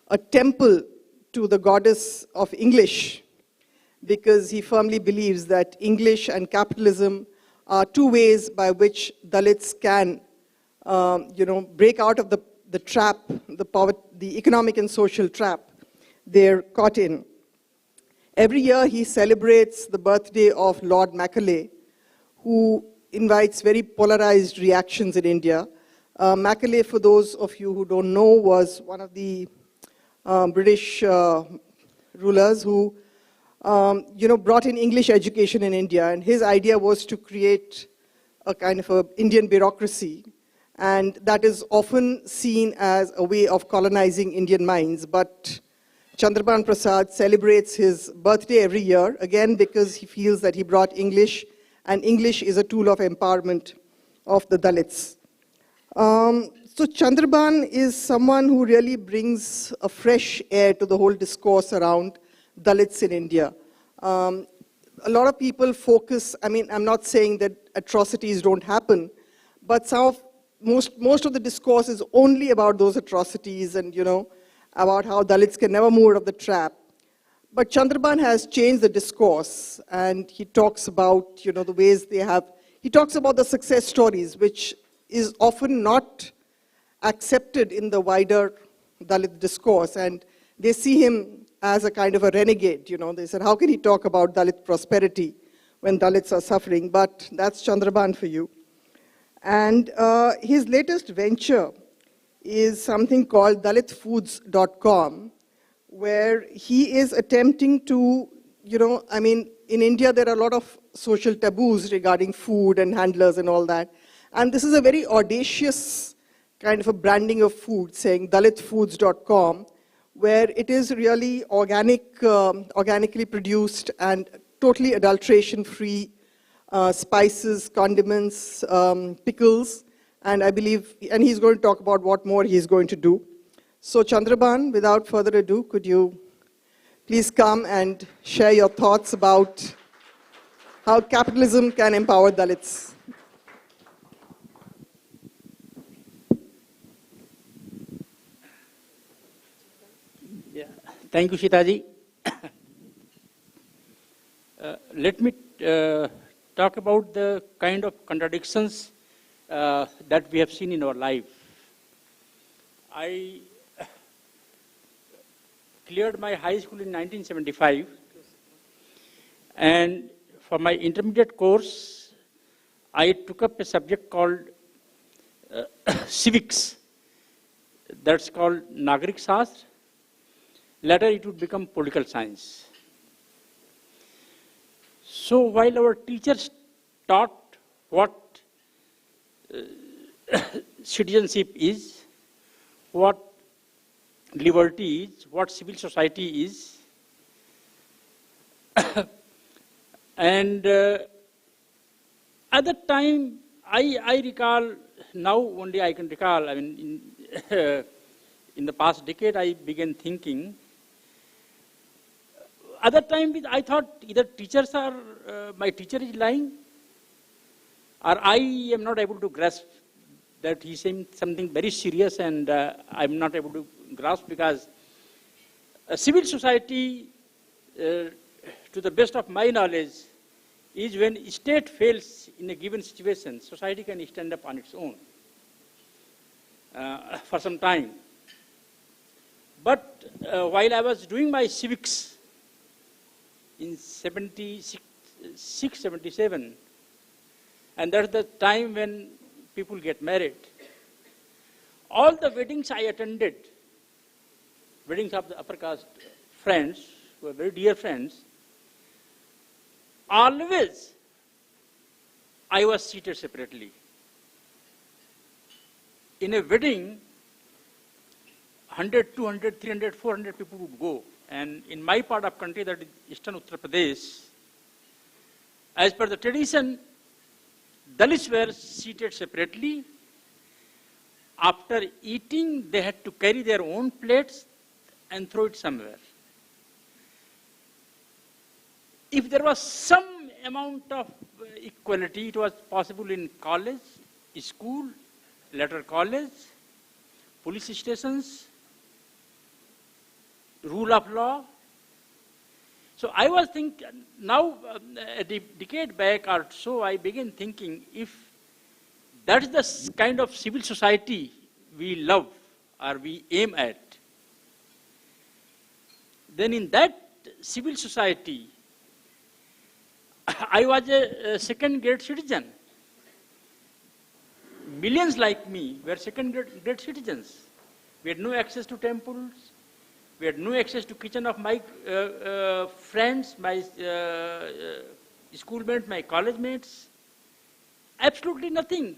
Speaker 11: a temple to the goddess of English, because he firmly believes that English and capitalism are two ways by which Dalits can, break out of the trap, the economic and social trap they're caught in. Every year he celebrates the birthday of Lord Macaulay, who invites very polarized reactions in India. Macaulay, for those of you who don't know, was one of the British rulers who brought in English education in India, and his idea was to create a kind of a Indian bureaucracy, and that is often seen as a way of colonizing Indian minds. But Chandra Bhan Prasad celebrates his birthday every year, again because he feels that he brought English, and English is a tool of empowerment of the Dalits. So Chandra Bhan is someone who really brings a fresh air to the whole discourse around Dalits in India. A lot of people focus, I'm not saying that atrocities don't happen, but most of the discourse is only about those atrocities and, about how Dalits can never move out of the trap. But Chandra Bhan has changed the discourse, and he talks about, the ways they have, he talks about the success stories, which is often not accepted in the wider Dalit discourse, and they see him as a kind of a renegade. They said, how can he talk about Dalit prosperity when Dalits are suffering? But that's Chandra Bhan for you. And his latest venture is something called dalitfoods.com, where he is attempting to, in India there are a lot of social taboos regarding food and handlers and all that. And this is a very audacious kind of a branding of food, saying dalitfoods.com, where it is really organically produced and totally adulteration-free spices, condiments, pickles, and I believe, and he's going to talk about what more he's going to do. So Chandra Bhan, without further ado, could you please come and share your thoughts about how capitalism can empower Dalits?
Speaker 5: Yeah. Thank you, Shitaji. Let me talk about the kind of contradictions that we have seen in our life. I cleared my high school in 1975, and for my intermediate course, I took up a subject called civics. That's called Nagarik Shastra. Later it would become political science. So while our teachers taught what citizenship is, what liberty is, what civil society is, and at that time, I recall, now only I can recall, in the past decade I began thinking. At that time I thought either teachers are, my teacher is lying, or I am not able to grasp that he's saying something very serious and I'm not able to grasp, because a civil society, to the best of my knowledge, is when state fails in a given situation, society can stand up on its own for some time. But while I was doing my civics in 76, 77, And that's the time when people get married. All the weddings I attended, weddings of the upper caste friends, who were very dear friends, always I was seated separately. In a wedding, 100, 200, 300, 400 people would go. And in my part of country, that is eastern Uttar Pradesh, as per the tradition, Dalits were seated separately. After eating, they had to carry their own plates and throw it somewhere. If there was some amount of equality, it was possible in college, school, later college, police stations, rule of law. So I was thinking, now a decade back or so, I began thinking, if that's the kind of civil society we love or we aim at, then in that civil society, I was a second-grade citizen. Millions like me were second-grade citizens. We had no access to temples. We had no access to kitchen of my friends, my schoolmates, my college mates. Absolutely nothing.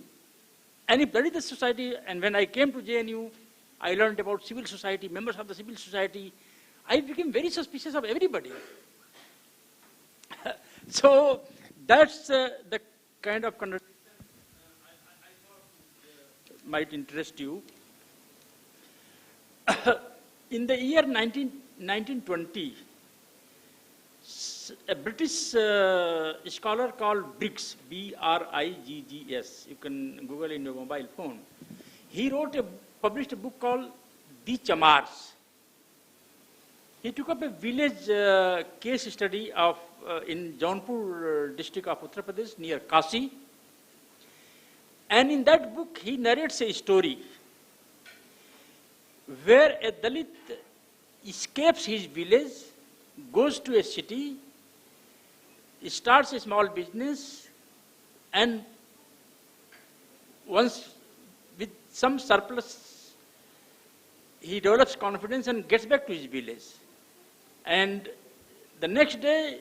Speaker 5: And if that is the society, and when I came to JNU, I learned about civil society, members of the civil society. I became very suspicious of everybody. So that's the kind of conversation I thought might interest you. In the year 1920, a British scholar called Briggs, B-R-I-G-G-S, you can Google in your mobile phone, he published a book called The Chamars. He took up a village case study of in Jaunpur district of Uttar Pradesh near Kashi. And in that book, he narrates a story where a Dalit escapes his village, goes to a city, starts a small business, and once with some surplus, he develops confidence and gets back to his village. And the next day,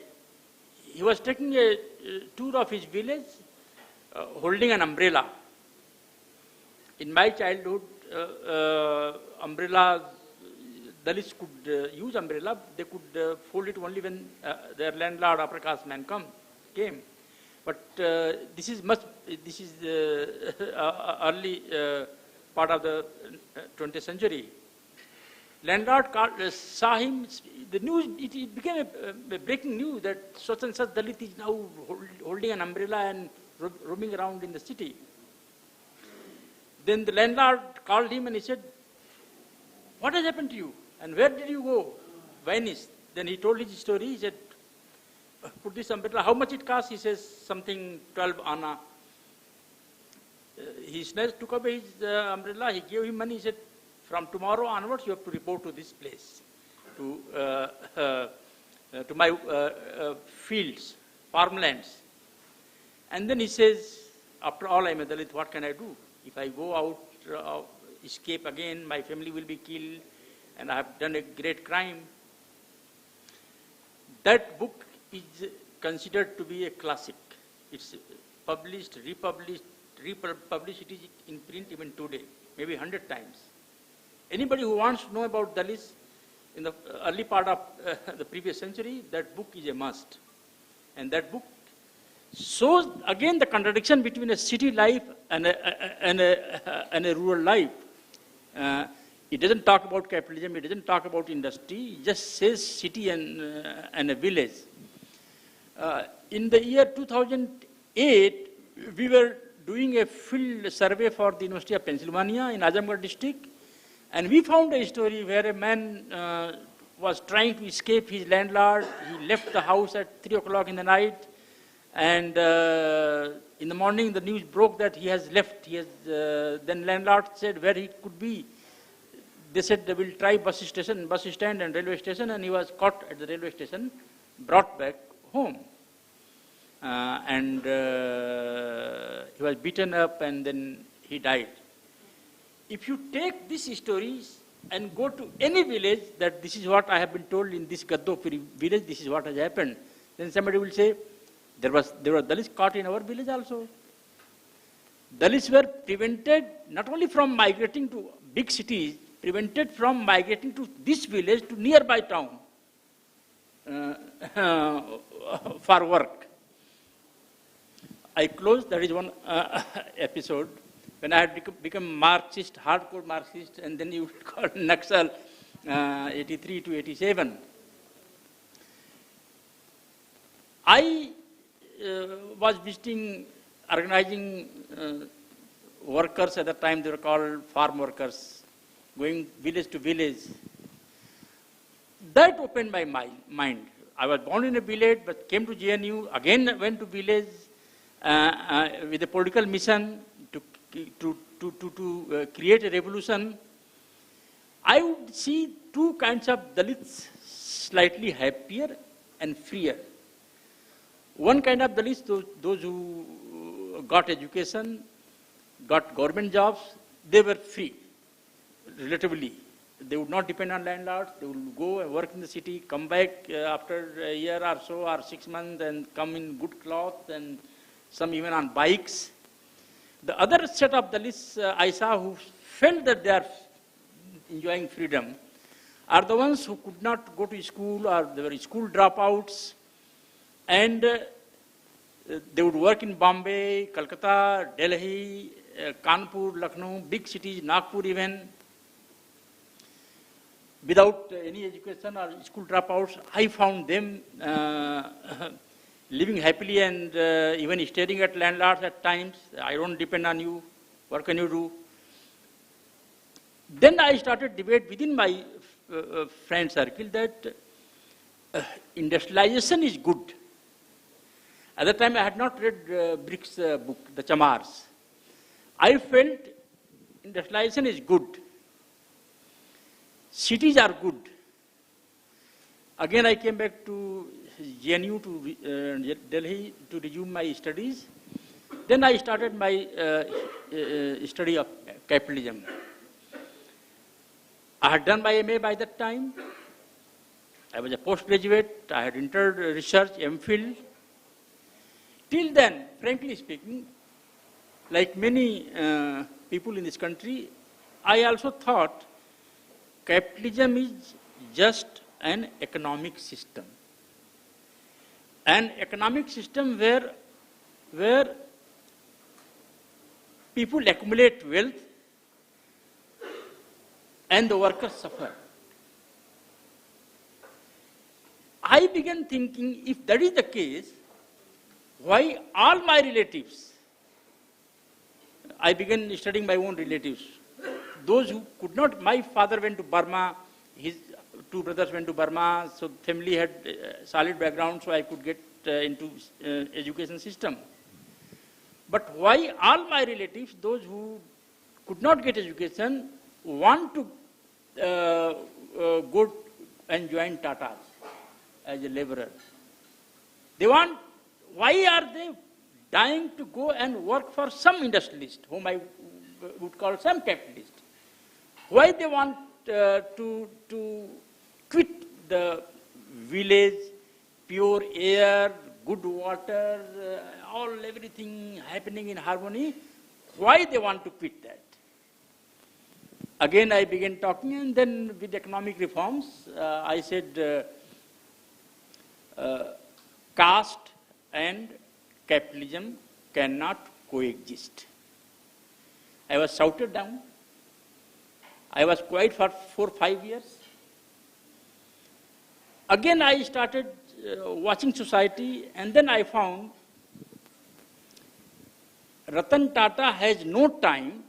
Speaker 5: he was taking a tour of his village, holding an umbrella. In my childhood, umbrellas, Dalits could use umbrella. They could fold it only when their landlord, upper caste man came. But this is early part of the 20th century. Landlord saw him. The news, it became a breaking news that such and such Dalit is now holding an umbrella and roaming around in the city. Then the landlord called him and he said, "What has happened to you? And where did you go?" "Vanished." Then he told his story. He said, "Put this umbrella. How much it costs?" He says, "Something 12 anna." He took away his umbrella. He gave him money. He said, "From tomorrow onwards, you have to report to this place, to my fields, farmlands." And then he says, "After all, I'm a Dalit. What can I do? If I go out, escape again, my family will be killed, and I have done a great crime." That book is considered to be a classic. It's published, republished. It is in print even today, maybe 100 times. Anybody who wants to know about Dalits in the early part of the previous century, that book is a must. And that book shows again the contradiction between a city life and a rural life. It doesn't talk about capitalism, it doesn't talk about industry, it just says city and a village. In the year 2008, we were doing a field survey for the University of Pennsylvania in Azamgarh district, and we found a story where a man was trying to escape his landlord. He left the house at 3 o'clock in the night, and in the morning the news broke that he has left. Then landlord said where he could be. They said they will try bus stand and railway station, and he was caught at the railway station, brought back home. and he was beaten up and then he died. If you take these stories and go to any village that this is what I have been told in this Gaddopuri village, this is what has happened, then somebody will say, there were Dalits caught in our village also. Dalits were prevented not only from migrating to big cities, prevented from migrating to this village to nearby town for work. I closed, that is one episode, when I had become Marxist, hardcore Marxist, and then you would call Naxal 83 to 87. I was visiting, organizing workers at the time, they were called farm workers, going village to village. That opened my mind. I was born in a village, but came to JNU, again went to village with a political mission to create a revolution. I would see two kinds of Dalits slightly happier and freer. One kind of Dalits, those who got education, got government jobs, they were free, relatively. They would not depend on landlords. They would go and work in the city, come back after a year or so or 6 months and come in good clothes and some even on bikes. The other set of Dalits I saw who felt that they are enjoying freedom are the ones who could not go to school or they were school dropouts, and they would work in Bombay, Calcutta, Delhi, Kanpur, Lucknow, big cities, Nagpur even, without any education or school dropouts. I found them living happily and even staring at landlords at times. I don't depend on you. What can you do? Then I started debate within my friend circle that industrialization is good. At that time I had not read Brick's book, The Chamars. I felt industrialization is good. Cities are good. Again I came back to JNU to Delhi to resume my studies. Then I started my study of capitalism. I had done my MA by that time. I was a postgraduate. I had entered research, MPhil. Till then, frankly speaking, like many people in this country, I also thought capitalism is just an economic system. An economic system where people accumulate wealth and the workers suffer. I began thinking, if that is the case, why all my relatives, I began studying my own relatives, those who could not, my father went to Burma, his two brothers went to Burma, so family had solid background, so I could get into education system. But why all my relatives, those who could not get education, want to go and join Tatas as a laborer? They want, why are they dying to go and work for some industrialist, whom I would call some capitalist? Why they want to quit the village, pure air, good water, everything happening in harmony? Why they want to quit that? Again, I began talking, and then with economic reforms, I said caste and capitalism cannot coexist. I was shouted down. I was quiet for 4 or 5 years. Again, I started watching society, and then I found Ratan Tata has no time.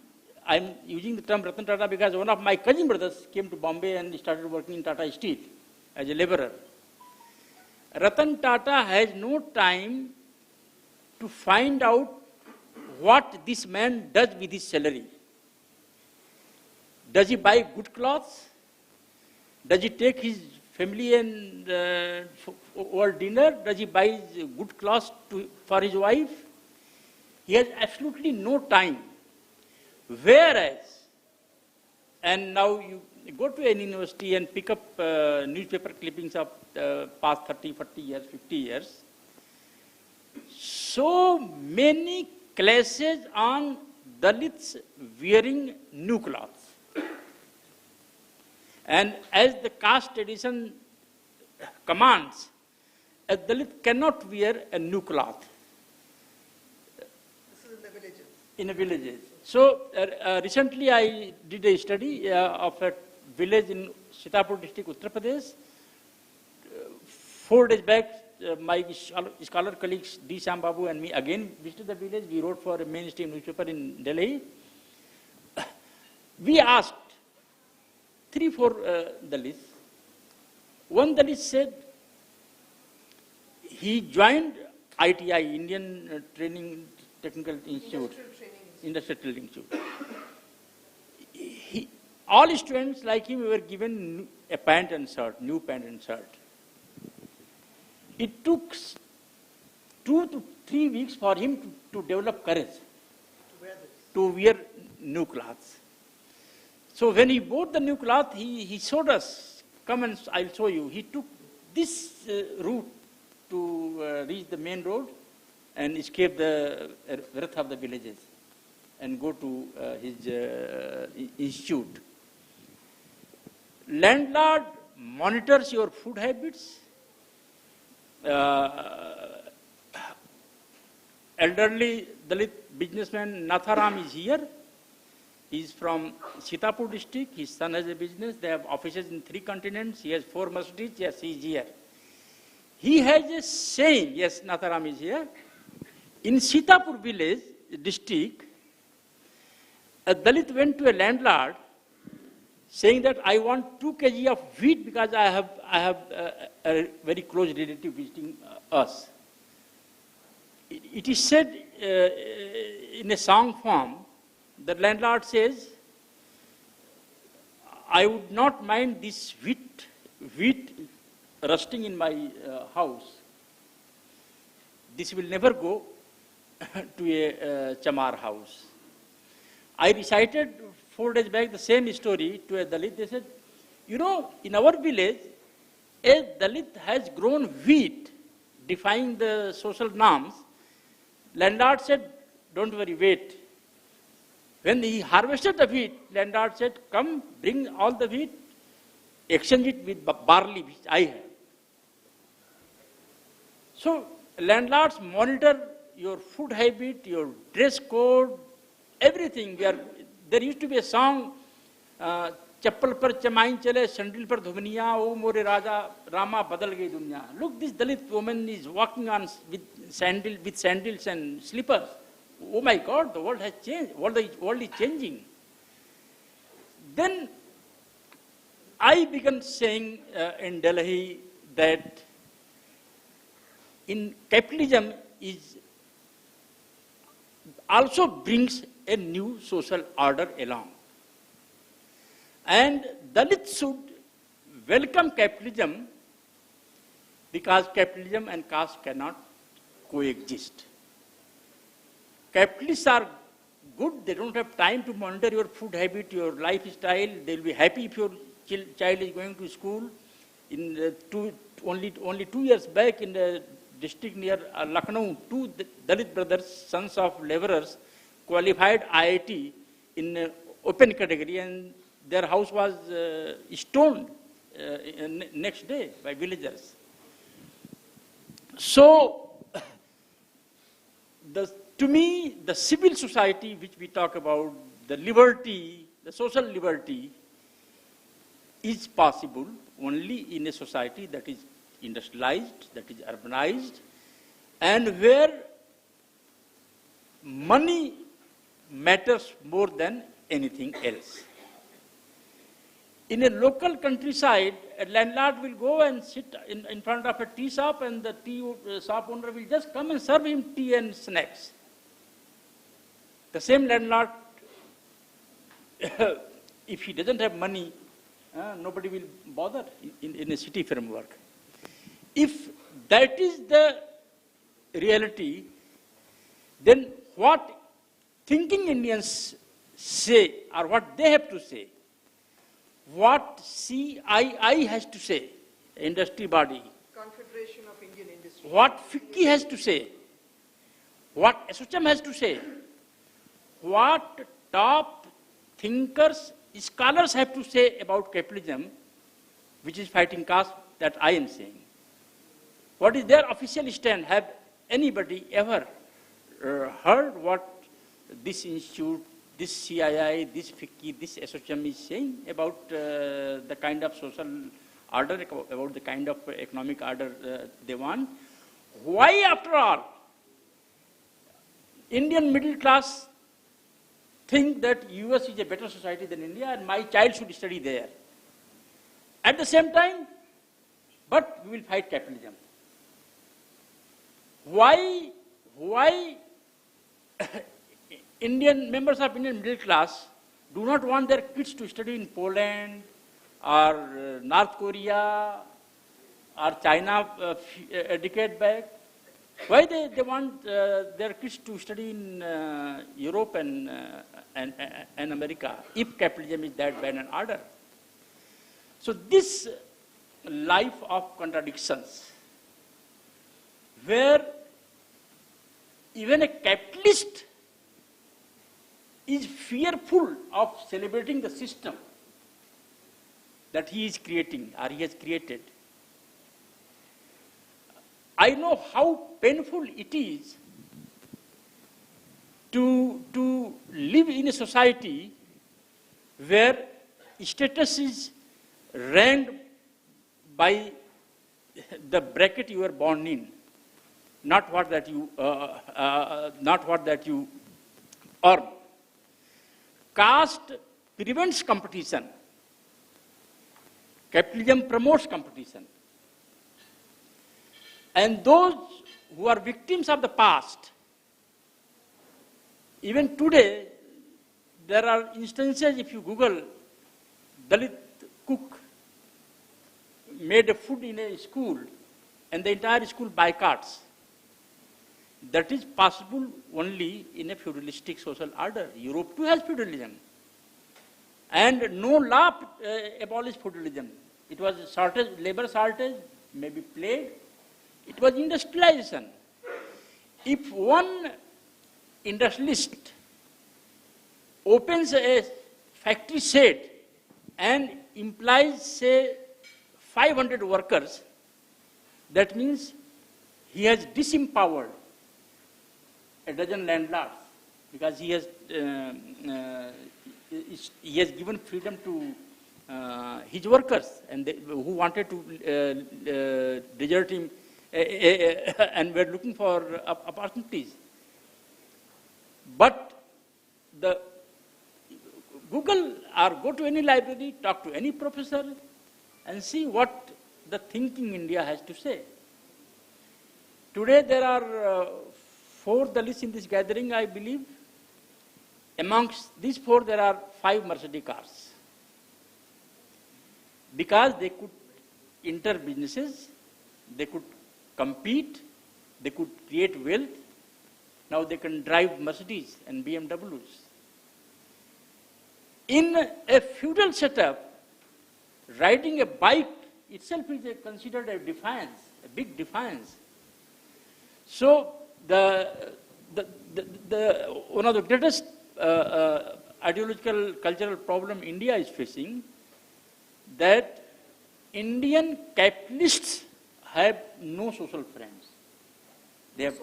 Speaker 5: I'm using the term Ratan Tata because one of my cousin brothers came to Bombay and started working in Tata Steel as a laborer. Ratan Tata has no time to find out what this man does with his salary. Does he buy good clothes? Does he take his family and over dinner? Does he buy good clothes for his wife? He has absolutely no time. Whereas, and now you go to any university and pick up newspaper clippings of past 30, 40 years, 50 years. So many classes on Dalits wearing new clothes. And as the caste tradition commands, a Dalit cannot wear a new cloth.
Speaker 11: This is in the villages.
Speaker 5: In the villages. So recently I did a study of a village in Sitapur district, Uttar Pradesh. 4 days back, my scholar colleagues D. Sham Babu and me again visited the village. We wrote for a mainstream newspaper in Delhi. We asked 3-4 Dalits. One Dalit said he joined ITI, Indian Training Technical Institute, Industrial Training Institute. All students like him were given a pant and shirt, new pant and shirt. It took 2 to 3 weeks for him to develop courage to wear new clothes. So when he bought the new cloth, he showed us, come and I'll show you. He took this route to reach the main road and escape the wrath of the villages and go to his institute. Landlord monitors your food habits. Elderly Dalit businessman Natharam is here. He is from Sitapur district. His son has a business. They have offices in 3 continents. He has 4 Mercedes. Yes, he is here. He has a saying. Yes, Natharam is here. In Sitapur village district, a Dalit went to a landlord saying that I want 2 kg of wheat because I have a very close relative visiting us. It is said in a song form. The landlord says, I would not mind this wheat rusting in my house. This will never go to a chamar house. I recited 4 days back the same story to a Dalit. They said, you know, in our village, a Dalit has grown wheat, defying the social norms. Landlord said, don't worry, wait. When he harvested the wheat, landlord said, come, bring all the wheat, exchange it with barley, which I have. So, landlords monitor your food habit, your dress code, everything. There used to be a song, Chappal par chamain chale, sandal par dhumniya, O more Raja, Rama badal gayi dunya. Look, this Dalit woman is walking on with sandals and slippers. Oh my God, the world has changed. The world is changing. Then I began saying in Delhi that in capitalism is also brings a new social order along. And Dalits should welcome capitalism because capitalism and caste cannot coexist. Capitalists are good. They don't have time to monitor your food habit, your lifestyle. They'll be happy if your child is going to school. Only 2 years back in the district near Lucknow, 2 Dalit brothers, sons of laborers, qualified IIT in open category, and their house was stoned next day by villagers. So, to me, the civil society which we talk about, the liberty, the social liberty, is possible only in a society that is industrialized, that is urbanized, and where money matters more than anything else. In a local countryside, a landlord will go and sit in front of a tea shop, and the tea shop owner will just come and serve him tea and snacks. The same landlord, if he doesn't have money, nobody will bother in a city framework. If that is the reality, then what thinking Indians say, or what they have to say, what CII has to say, industry body,
Speaker 11: Confederation of Indian Industry,
Speaker 5: what FICCI has to say, what SOCHM has to say, what top thinkers, scholars have to say about capitalism, which is fighting caste, that I am saying. What is their official stand? Have anybody ever heard what this institute, this CII, this FICCI, this SOCHM is saying about the kind of social order, about the kind of economic order they want? Why, after all, Indian middle class think that US is a better society than India and my child should study there? At the same time, but we will fight capitalism. Why Indian members of Indian middle class do not want their kids to study in Poland or North Korea or China a decade back? Why they want their kids to study in Europe and America if capitalism is that bad an order? So this life of contradictions, where even a capitalist is fearful of celebrating the system that he is creating or he has created. I know how painful it is to live in a society where status is ranked by the bracket you are born in, not what that you earn. Caste prevents competition. Capitalism promotes competition. And those who are victims of the past, even today, there are instances, if you Google, Dalit cook made a food in a school and the entire school boycotts. That is possible only in a feudalistic social order. Europe too has feudalism. And no law abolished feudalism. It was a shortage, labor shortage, maybe plague. It was industrialization. If one industrialist opens a factory shed and implies, say, 500 workers, that means he has disempowered a dozen landlords because he has given freedom to his workers and who wanted to desert him and were looking for opportunities. But the Google or go to any library, talk to any professor and see what the thinking India has to say. Today there are 4 Dalits in this gathering, I believe. Amongst these 4 there are 5 Mercedes cars. Because they could enter businesses, they could compete, they could create wealth. Now they can drive Mercedes and BMWs. In a feudal setup, riding a bike itself is considered a defiance, a big defiance. So one of the greatest ideological cultural problem India is facing, that Indian capitalists have no social friends. They have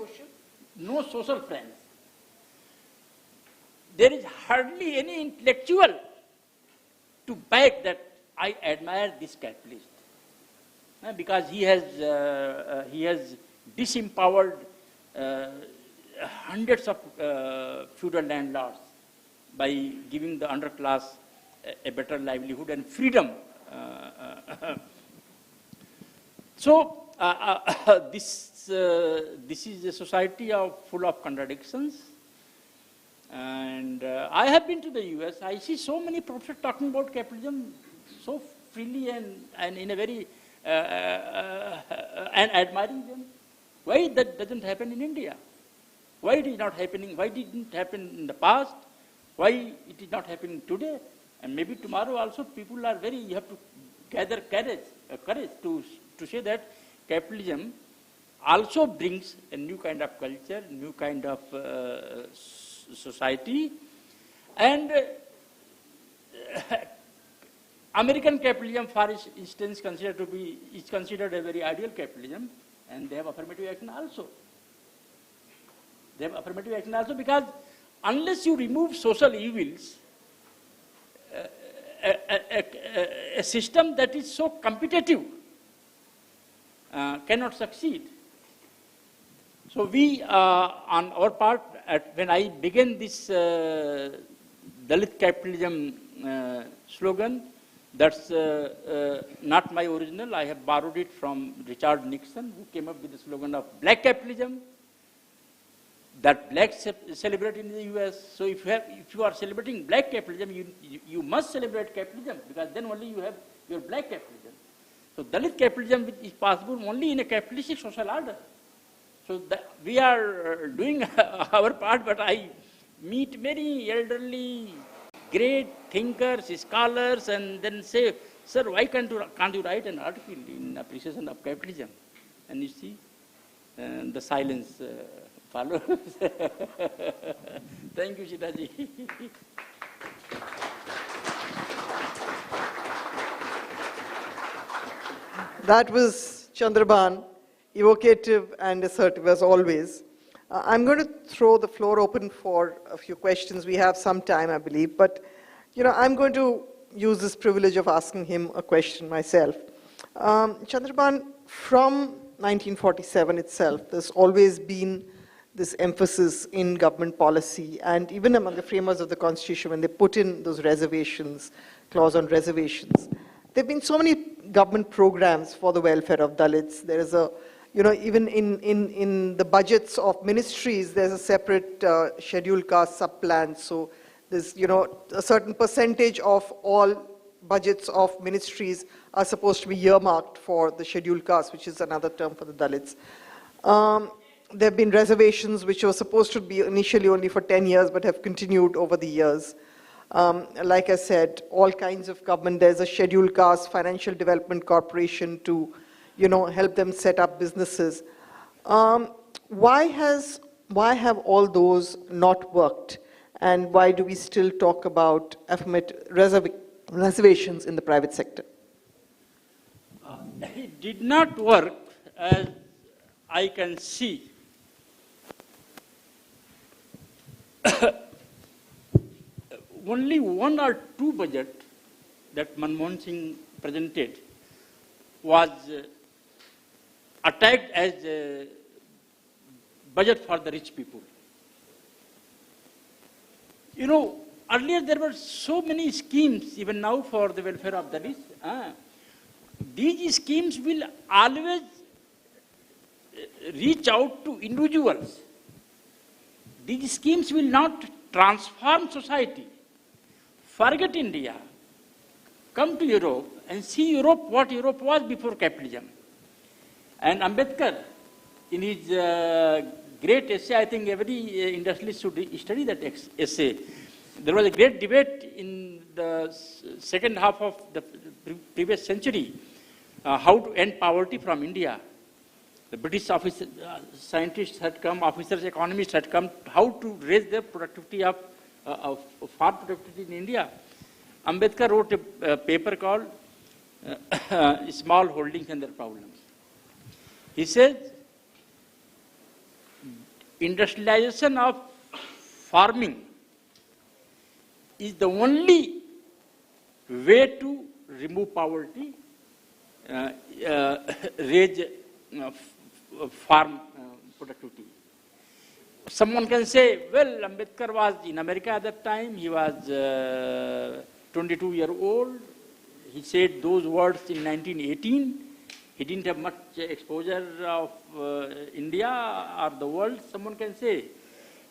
Speaker 5: no social friends. There is hardly any intellectual to back that I admire this capitalist because he has disempowered hundreds of feudal landlords by giving the underclass a better livelihood and freedom. So this is a society full of contradictions. And I have been to the US. I see so many professors talking about capitalism so freely and in a very, and admiring them. Why that doesn't happen in India? Why it is not happening? Why didn't happen in the past? Why it is not happening today? And maybe tomorrow also people are very, you have to gather courage to say that capitalism also brings a new kind of culture, new kind of society. And American capitalism, for instance, is considered a very ideal capitalism, and they have affirmative action also. They have affirmative action also because unless you remove social evils, a system that is so competitive cannot succeed. So we, on our part, when I began this Dalit capitalism slogan, that's not my original. I have borrowed it from Richard Nixon, who came up with the slogan of black capitalism, that blacks celebrate in the US. So if you are celebrating black capitalism, you must celebrate capitalism, because then only you have your black capitalism. So Dalit capitalism is possible only in a capitalistic social order. So we are doing our part, but I meet many elderly, great thinkers, scholars, and then say, sir, why can't you write an article in appreciation of capitalism? And you see, the silence follows. Thank you, Shitaji.
Speaker 11: That was Chandra Bhan, evocative and assertive as always. I'm going to throw the floor open for a few questions. We have some time, I believe, but I'm going to use this privilege of asking him a question myself. Chandra Bhan, from 1947 itself, there's always been this emphasis in government policy, and even among the framers of the Constitution, when they put in those reservations, clause on reservations, there have been so many government programs for the welfare of Dalits. There is even in the budgets of ministries, there's a separate scheduled caste sub-plan. So there's, a certain percentage of all budgets of ministries are supposed to be earmarked for the scheduled caste, which is another term for the Dalits. There have been reservations which were supposed to be initially only for 10 years, but have continued over the years. Like I said, all kinds of government. There's a scheduled caste financial development corporation to, help them set up businesses. Why have all those not worked? And why do we still talk about reservations in the private sector?
Speaker 5: It did not work, as I can see. Only one or two budget that Manmohan Singh presented was attacked as a budget for the rich people. Earlier there were so many schemes, even now for the welfare of the rich. These schemes will always reach out to individuals. These schemes will not transform society. Forget India. Come to Europe and see Europe, what Europe was before capitalism. And Ambedkar, in his great essay, I think every industrialist should study that essay. There was a great debate in the second half of the previous century, how to end poverty from India. The British scientists had come, officers, economists had come, how to raise the productivity of farm productivity in India. Ambedkar wrote a paper called Small Holdings and Their Problems. He says, industrialization of farming is the only way to remove poverty, raise farm productivity. Someone can say, well, Ambedkar was in America at that time. He was 22-year-old. He said those words in 1918. He didn't have much exposure of India or the world. Someone can say,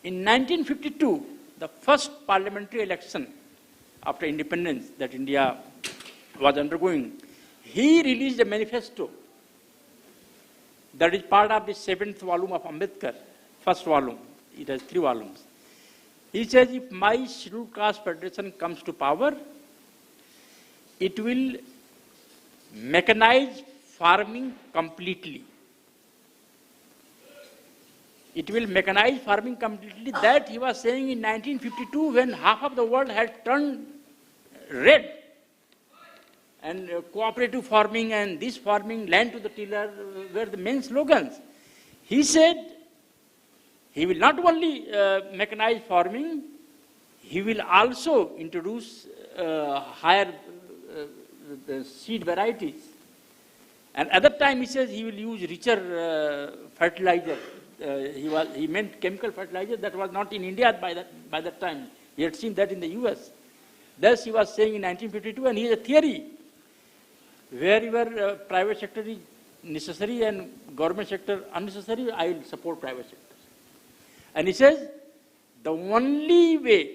Speaker 5: in 1952, the first parliamentary election after independence that India was undergoing, he released a manifesto that is part of the 7th volume of Ambedkar, first volume. It has 3 volumes. He says, if my scheduled caste federation comes to power, it will mechanize farming completely. It will mechanize farming completely. That he was saying in 1952 when half of the world had turned red. And cooperative farming and this farming, land to the tiller, were the main slogans. He said he will not only mechanize farming, he will also introduce higher seed varieties. And at that time he says he will use richer fertilizer. He meant chemical fertilizer that was not in India by that time. He had seen that in the US. Thus he was saying in 1952, and he has a theory. Wherever private sector is necessary and government sector unnecessary, I will support private sector. And he says, the only way,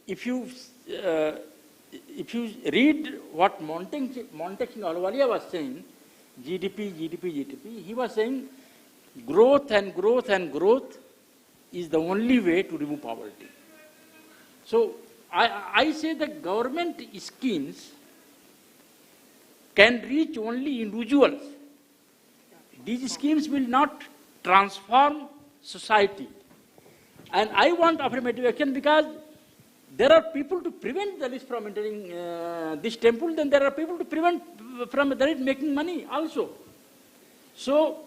Speaker 5: if you read what Montaigne and Ahluwalia was saying, GDP, he was saying growth and growth and growth is the only way to remove poverty. So I say that government schemes can reach only individuals. These schemes will not transform society. And I want affirmative action because there are people to prevent Dalits from entering this temple, then there are people to prevent from Dalits making money also. So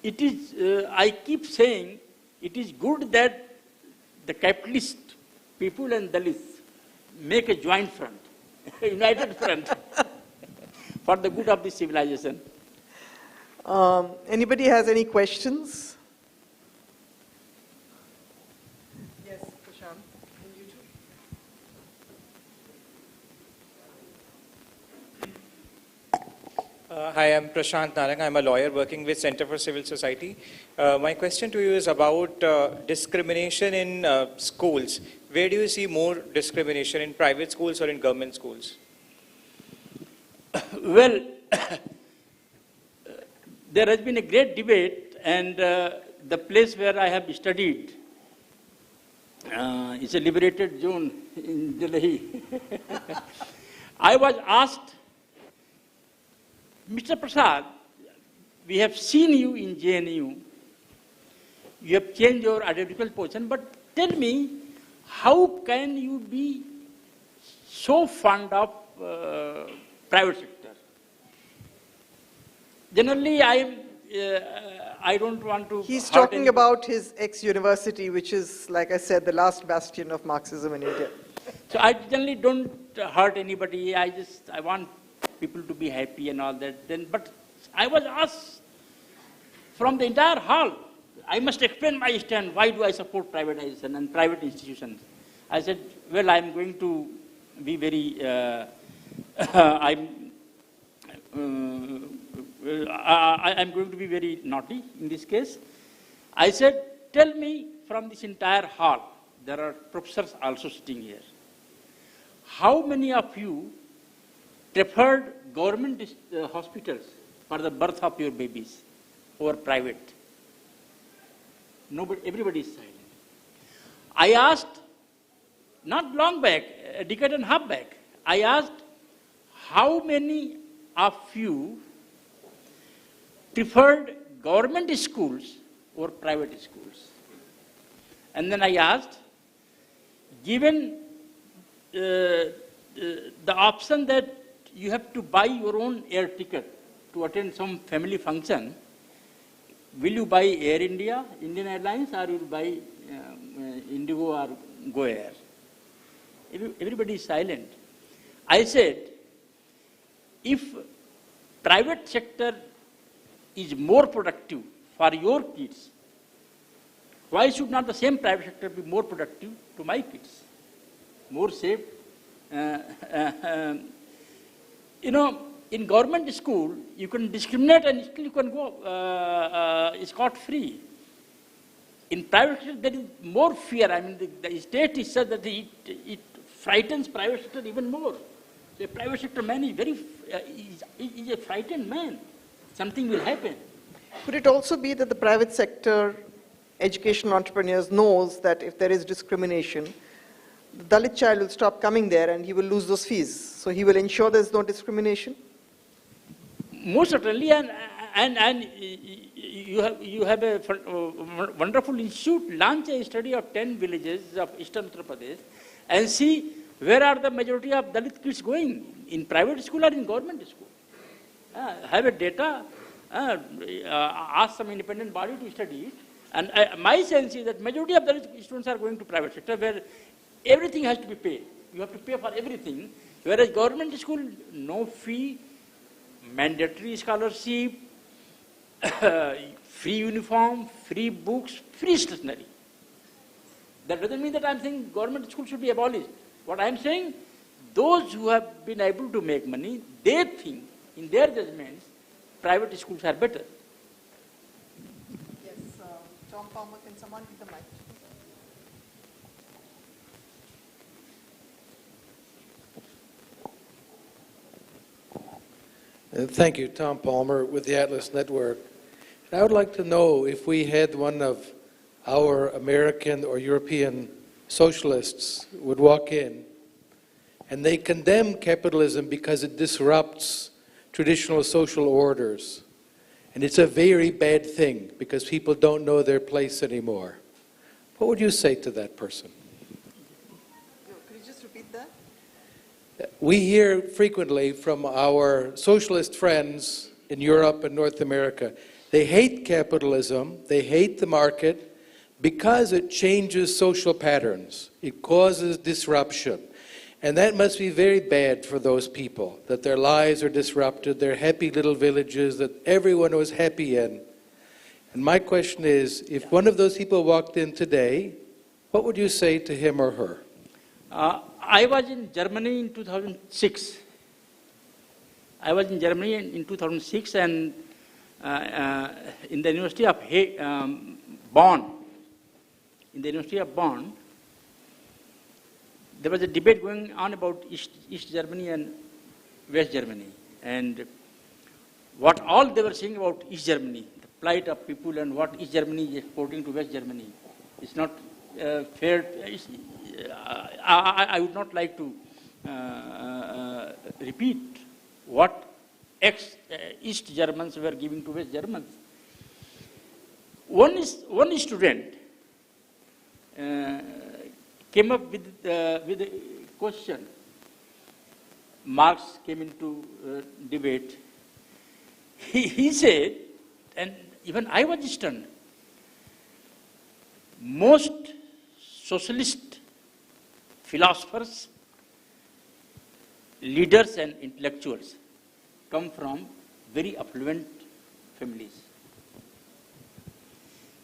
Speaker 5: it is, I keep saying, it is good that the capitalist people and Dalits make a joint front, a united front for the good of this civilization.
Speaker 11: Anybody has any questions? Yes, Prashant. And you too.
Speaker 12: Hi, I'm Prashant Narang. I'm a lawyer working with Center for Civil Society. My question to you is about discrimination in schools. Where do you see more discrimination, in private schools or in government schools?
Speaker 5: Well, there has been a great debate, and the place where I have studied is a liberated zone in Delhi. I was asked, Mr. Prasad, we have seen you in JNU. You have changed your ideological position, but tell me, how can you be so fond of private sector? Generally, I don't want to...
Speaker 11: He's talking about his ex-university, which is, like I said, the last bastion of Marxism in India.
Speaker 5: So I generally don't hurt anybody. I want people to be happy and all that. But I was asked from the entire hall, I must explain my stand. Why do I support privatization and private institutions? I said, well, I'm going to be very... I'm going to be very naughty in this case. I said, tell me from this entire hall, there are professors also sitting here, how many of you preferred government hospitals for the birth of your babies over private? Nobody, everybody is silent. I asked, not long back, a decade and a half back, I asked, how many of you preferred government schools or private schools? And then I asked, given the option that you have to buy your own air ticket to attend some family function, will you buy Air India, Indian Airlines, or will you buy Indigo or Go Air? Everybody is silent. I said, if private sector is more productive for your kids, why should not the same private sector be more productive to my kids? More safe? You know, in government school, you can discriminate and still you can go scot-free. In private sector, there is more fear. I mean, the state is such that it frightens private sector even more. So a private sector man is is a frightened man. Something will happen.
Speaker 11: Could it also be that the private sector educational entrepreneurs knows that if there is discrimination, the Dalit child will stop coming there and he will lose those fees. So he will ensure there's no discrimination?
Speaker 5: Most certainly, and you have a wonderful institute, launch a study of 10 villages of eastern Uttar Pradesh and see where are the majority of Dalit kids going, in private school or in government school. Have a data, ask some independent body to study it. And my sense is that majority of Dalit students are going to private sector where everything has to be paid. You have to pay for everything. Whereas government school, no fee, mandatory scholarship, free uniform, free books, free stationery. That doesn't mean that I'm saying government school should be abolished. What I'm saying, those who have been able to make money, they think, in their judgments, private schools are better.
Speaker 11: Yes, Tom Palmer, can someone give the mic?
Speaker 13: Thank you, Tom Palmer with the Atlas Network. And I would like to know if we had one of our American or European socialists would walk in and they condemn capitalism because it disrupts traditional social orders. And it's a very bad thing because people don't know their place anymore. What would you say to that person?
Speaker 11: Could you just repeat that?
Speaker 13: We hear frequently from our socialist friends in Europe and North America, they hate capitalism, they hate the market because it changes social patterns. It causes disruption. And that must be very bad for those people, that their lives are disrupted, their happy little villages that everyone was happy in. And my question is, if one of those people walked in today, what would you say to him or her?
Speaker 5: I was in Germany in 2006. And in the University of Bonn. In the University of Bonn, there was a debate going on about East Germany and West Germany. And what all they were saying about East Germany, the plight of people and what East Germany is exporting to West Germany, it's not fair. I would not like to repeat what East Germans were giving to West Germans. One student came up with a question. Marx came into debate. He said, and even I was stunned, most socialist philosophers, leaders and intellectuals come from very affluent families.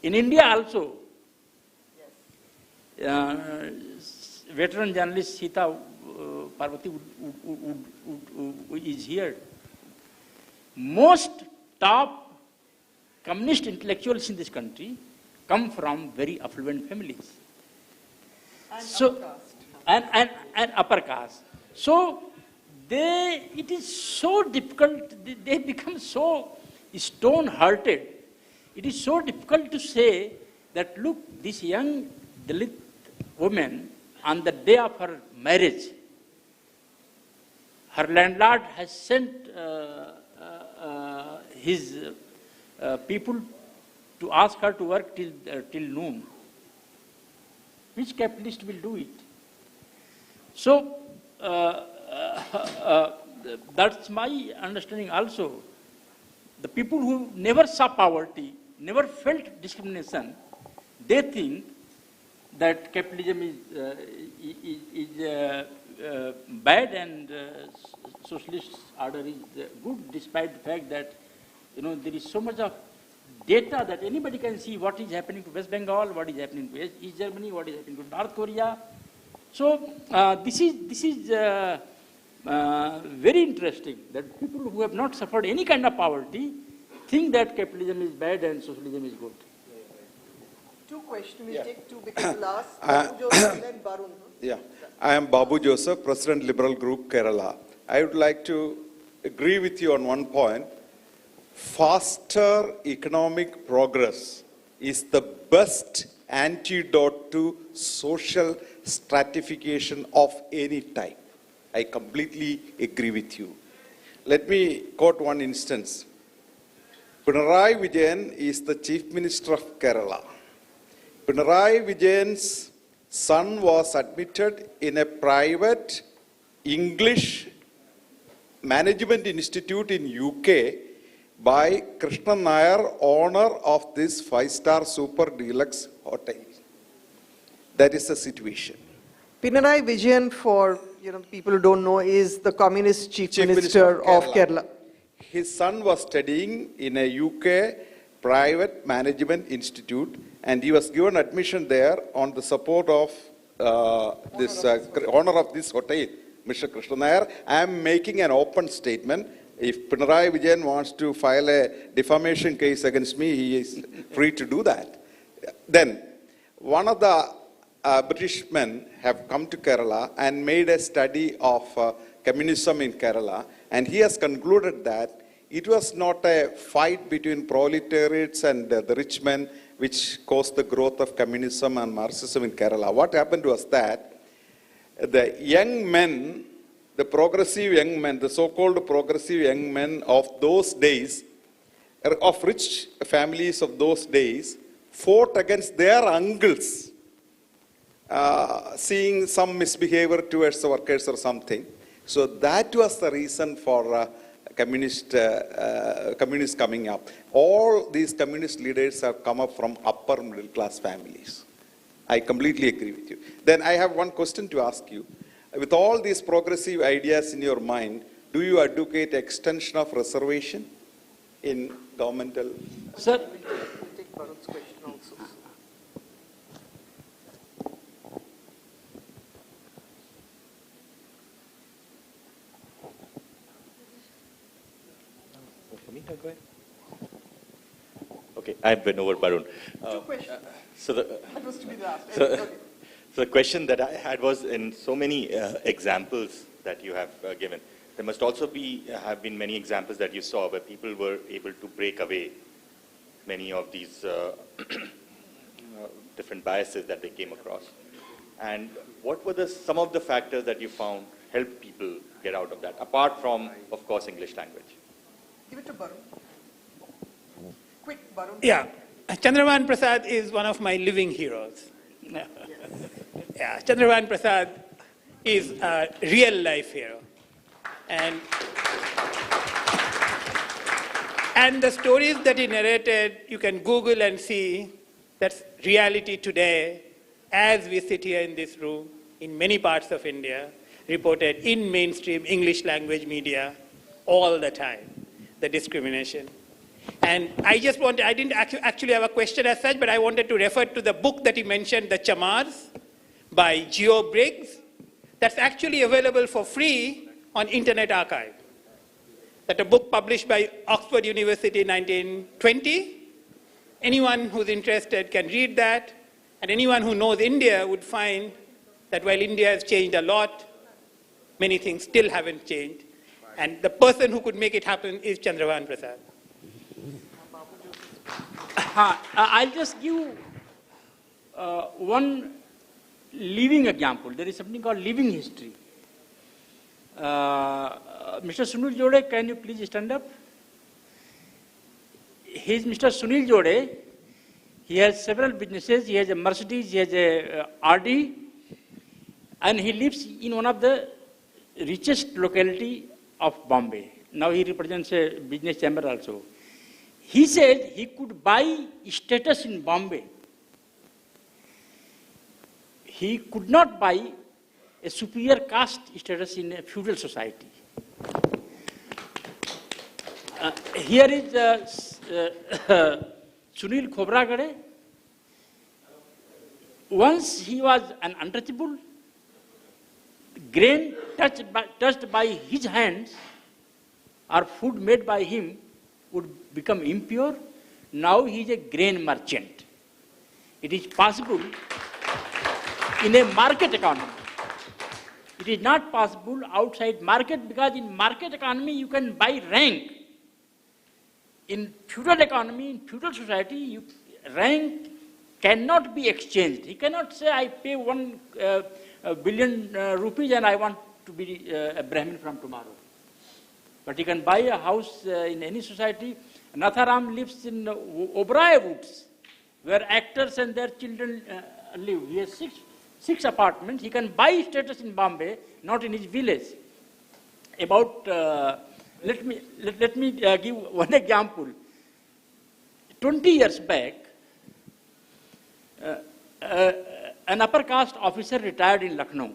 Speaker 5: In India also, veteran journalist Sita Parvati is here. Most top communist intellectuals in this country come from very affluent families. And upper caste. So it is so difficult, they become so stone-hearted. It is so difficult to say that, look, this young Dalit woman, on the day of her marriage, her landlord has sent his people to ask her to work till noon. Which capitalist will do it? So, that's my understanding also. The people who never saw poverty, never felt discrimination, they think that capitalism is bad and socialist order is good, despite the fact that there is so much of data that anybody can see what is happening to West Bengal, what is happening to East Germany, what is happening to North Korea. So this is very interesting that people who have not suffered any kind of poverty think that capitalism is bad and socialism is good.
Speaker 11: Two questions, we'll take two because last, Babu Joseph and then Barun.
Speaker 14: Yeah, I am Babu Joseph, President Liberal Group, Kerala. I would like to agree with you on one point. Faster economic progress is the best antidote to social stratification of any type. I completely agree with you. Let me quote one instance. Pinarayi Vijayan is the Chief Minister of Kerala. Pinarayi Vijayan's son was admitted in a private English management institute in UK by Krishna Nair, owner of this 5-star super deluxe hotel. That is the situation.
Speaker 11: Pinarayi Vijayan, for people who don't know, is the Communist Chief Minister of Kerala.
Speaker 14: His son was studying in a UK private management institute, and he was given admission there on the support of owner of this hotel, Mr. Krishna Nair. I am making an open statement. If Pinarayi Vijayan wants to file a defamation case against me, he is free to do that. Then, one of the British men have come to Kerala and made a study of communism in Kerala, and he has concluded that it was not a fight between proletariats and the rich men which caused the growth of communism and Marxism in Kerala. What happened was that the young men, the progressive young men, the so-called progressive young men of those days, of rich families of those days, fought against their uncles, seeing some misbehavior towards the workers or something. So that was the reason for communists coming up. All these communist leaders have come up from upper middle class families. I completely agree with you. Then I have one question to ask you. With all these progressive ideas in your mind, do you advocate extension of reservation in governmental?
Speaker 5: Sir,
Speaker 6: Okay, I've been over Barun. So the question that I had was, in so many examples that you have given, there must also have been many examples that you saw where people were able to break away many of these different biases that they came across. And what were some of the factors that you found helped people get out of that, apart from, of course, English language?
Speaker 11: Give it to Barun. Quick, Barun.
Speaker 15: Yeah, Chandra Bhan Prasad is one of my living heroes. Yeah, Chandra Bhan Prasad is a real life hero. And the stories that he narrated, you can Google and see that's reality today as we sit here in this room in many parts of India, reported in mainstream English language media all the time, the discrimination. And I didn't actually have a question as such, but I wanted to refer to the book that he mentioned, The Chamars, by Geo Briggs. That's actually available for free on Internet Archive. That's a book published by Oxford University in 1920. Anyone who's interested can read that, and anyone who knows India would find that while India has changed a lot, many things still haven't changed. And the person who could make it happen is Chandra Bhan Prasad.
Speaker 5: I'll just give one living example. There is something called living history. Mr. Sunil Jode, can you please stand up? He's Mr. Sunil Jode. He has several businesses. He has a Mercedes, he has a RD, and he lives in one of the richest locality of Bombay. Now he represents a business chamber also. He said he could buy status in Bombay. He could not buy a superior caste status in a feudal society. Here is Sunil Khobragade. Once he was an untouchable, grain touched by his hands or food made by him would become impure. Now he is a grain merchant. It is possible in a market economy It is not possible outside market, because in market economy you can buy rank. In feudal economy, in feudal society, rank cannot be exchanged. He cannot say, I pay 1 billion rupees and I want to be a Brahmin from tomorrow. But he can buy a house in any society. Natharam lives in Oberoi Woods, where actors and their children live. He has six apartments. He can buy status in Bombay, not in his village. About, let me give one example. 20 years back, an upper caste officer retired in Lucknow.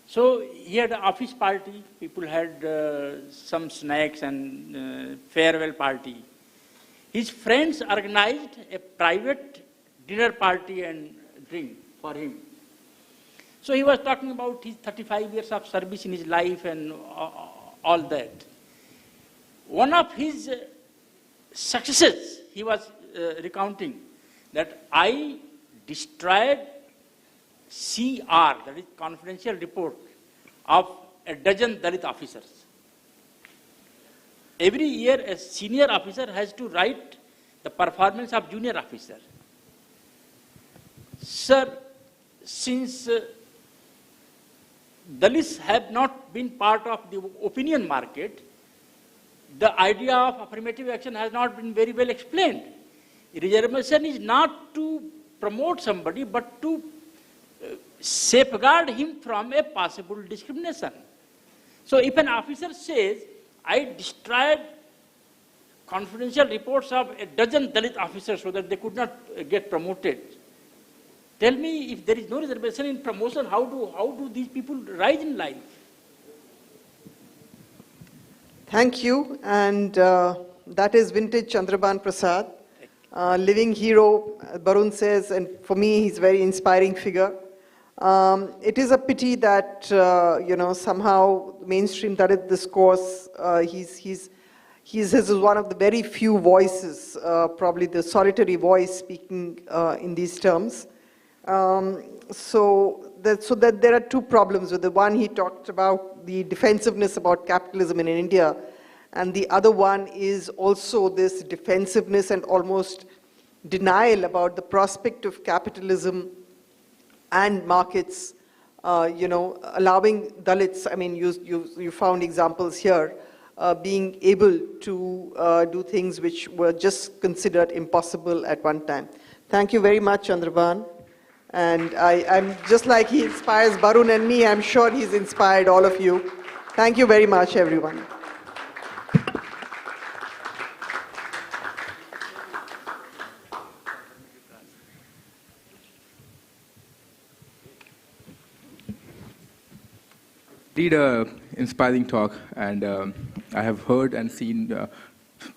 Speaker 5: So he had an office party, people had some snacks and farewell party. His friends organized a private dinner party and drink for him. So he was talking about his 35 years of service in his life and all that. One of his successes, he was recounting that I destroyed CR, that is confidential report, of a dozen Dalit officers. Every year a senior officer has to write the performance of junior officer. Sir, since Dalits have not been part of the opinion market, the idea of affirmative action has not been very well explained. Reservation is not to promote somebody, but to safeguard him from a possible discrimination. So if an officer says, I destroyed confidential reports of a dozen Dalit officers so that they could not get promoted, tell me, if there is no reservation in promotion, how do these people rise in life?
Speaker 11: Thank you. And that is vintage Chandra Bhan Prasad. Living hero, Barun says, and for me, he's a very inspiring figure. It is a pity that, somehow mainstream Dalit discourse, he's one of the very few voices, probably the solitary voice speaking in these terms. So that there are two problems with the one. He talked about the defensiveness about capitalism in India, and the other one is also this defensiveness and almost denial about the prospect of capitalism and markets, allowing Dalits, I mean, you found examples here, being able to do things which were just considered impossible at one time. Thank you very much, Chandra Bhan. And I'm just like he inspires Barun and me, I'm sure he's inspired all of you. Thank you very much, everyone.
Speaker 1: Did an inspiring talk, and I have heard and seen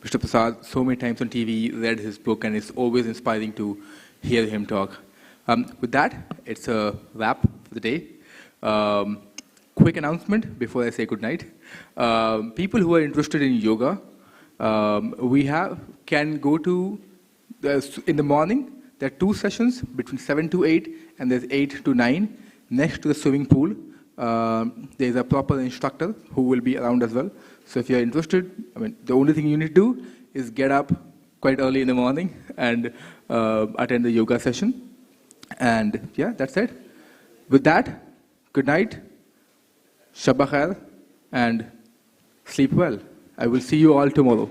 Speaker 1: Mr. Prasad so many times on TV, read his book, and it's always inspiring to hear him talk. With that, it's a wrap for the day. Quick announcement before I say goodnight. People who are interested in yoga, can go to, in the morning, there are 2 sessions between 7 to 8, and there's 8 to 9, next to the swimming pool. There's a proper instructor who will be around as well. So if you're interested, the only thing you need to do is get up quite early in the morning and attend the yoga session. And yeah, that's it. With that, good night, Shabba Khair, and sleep well. I will see you all tomorrow.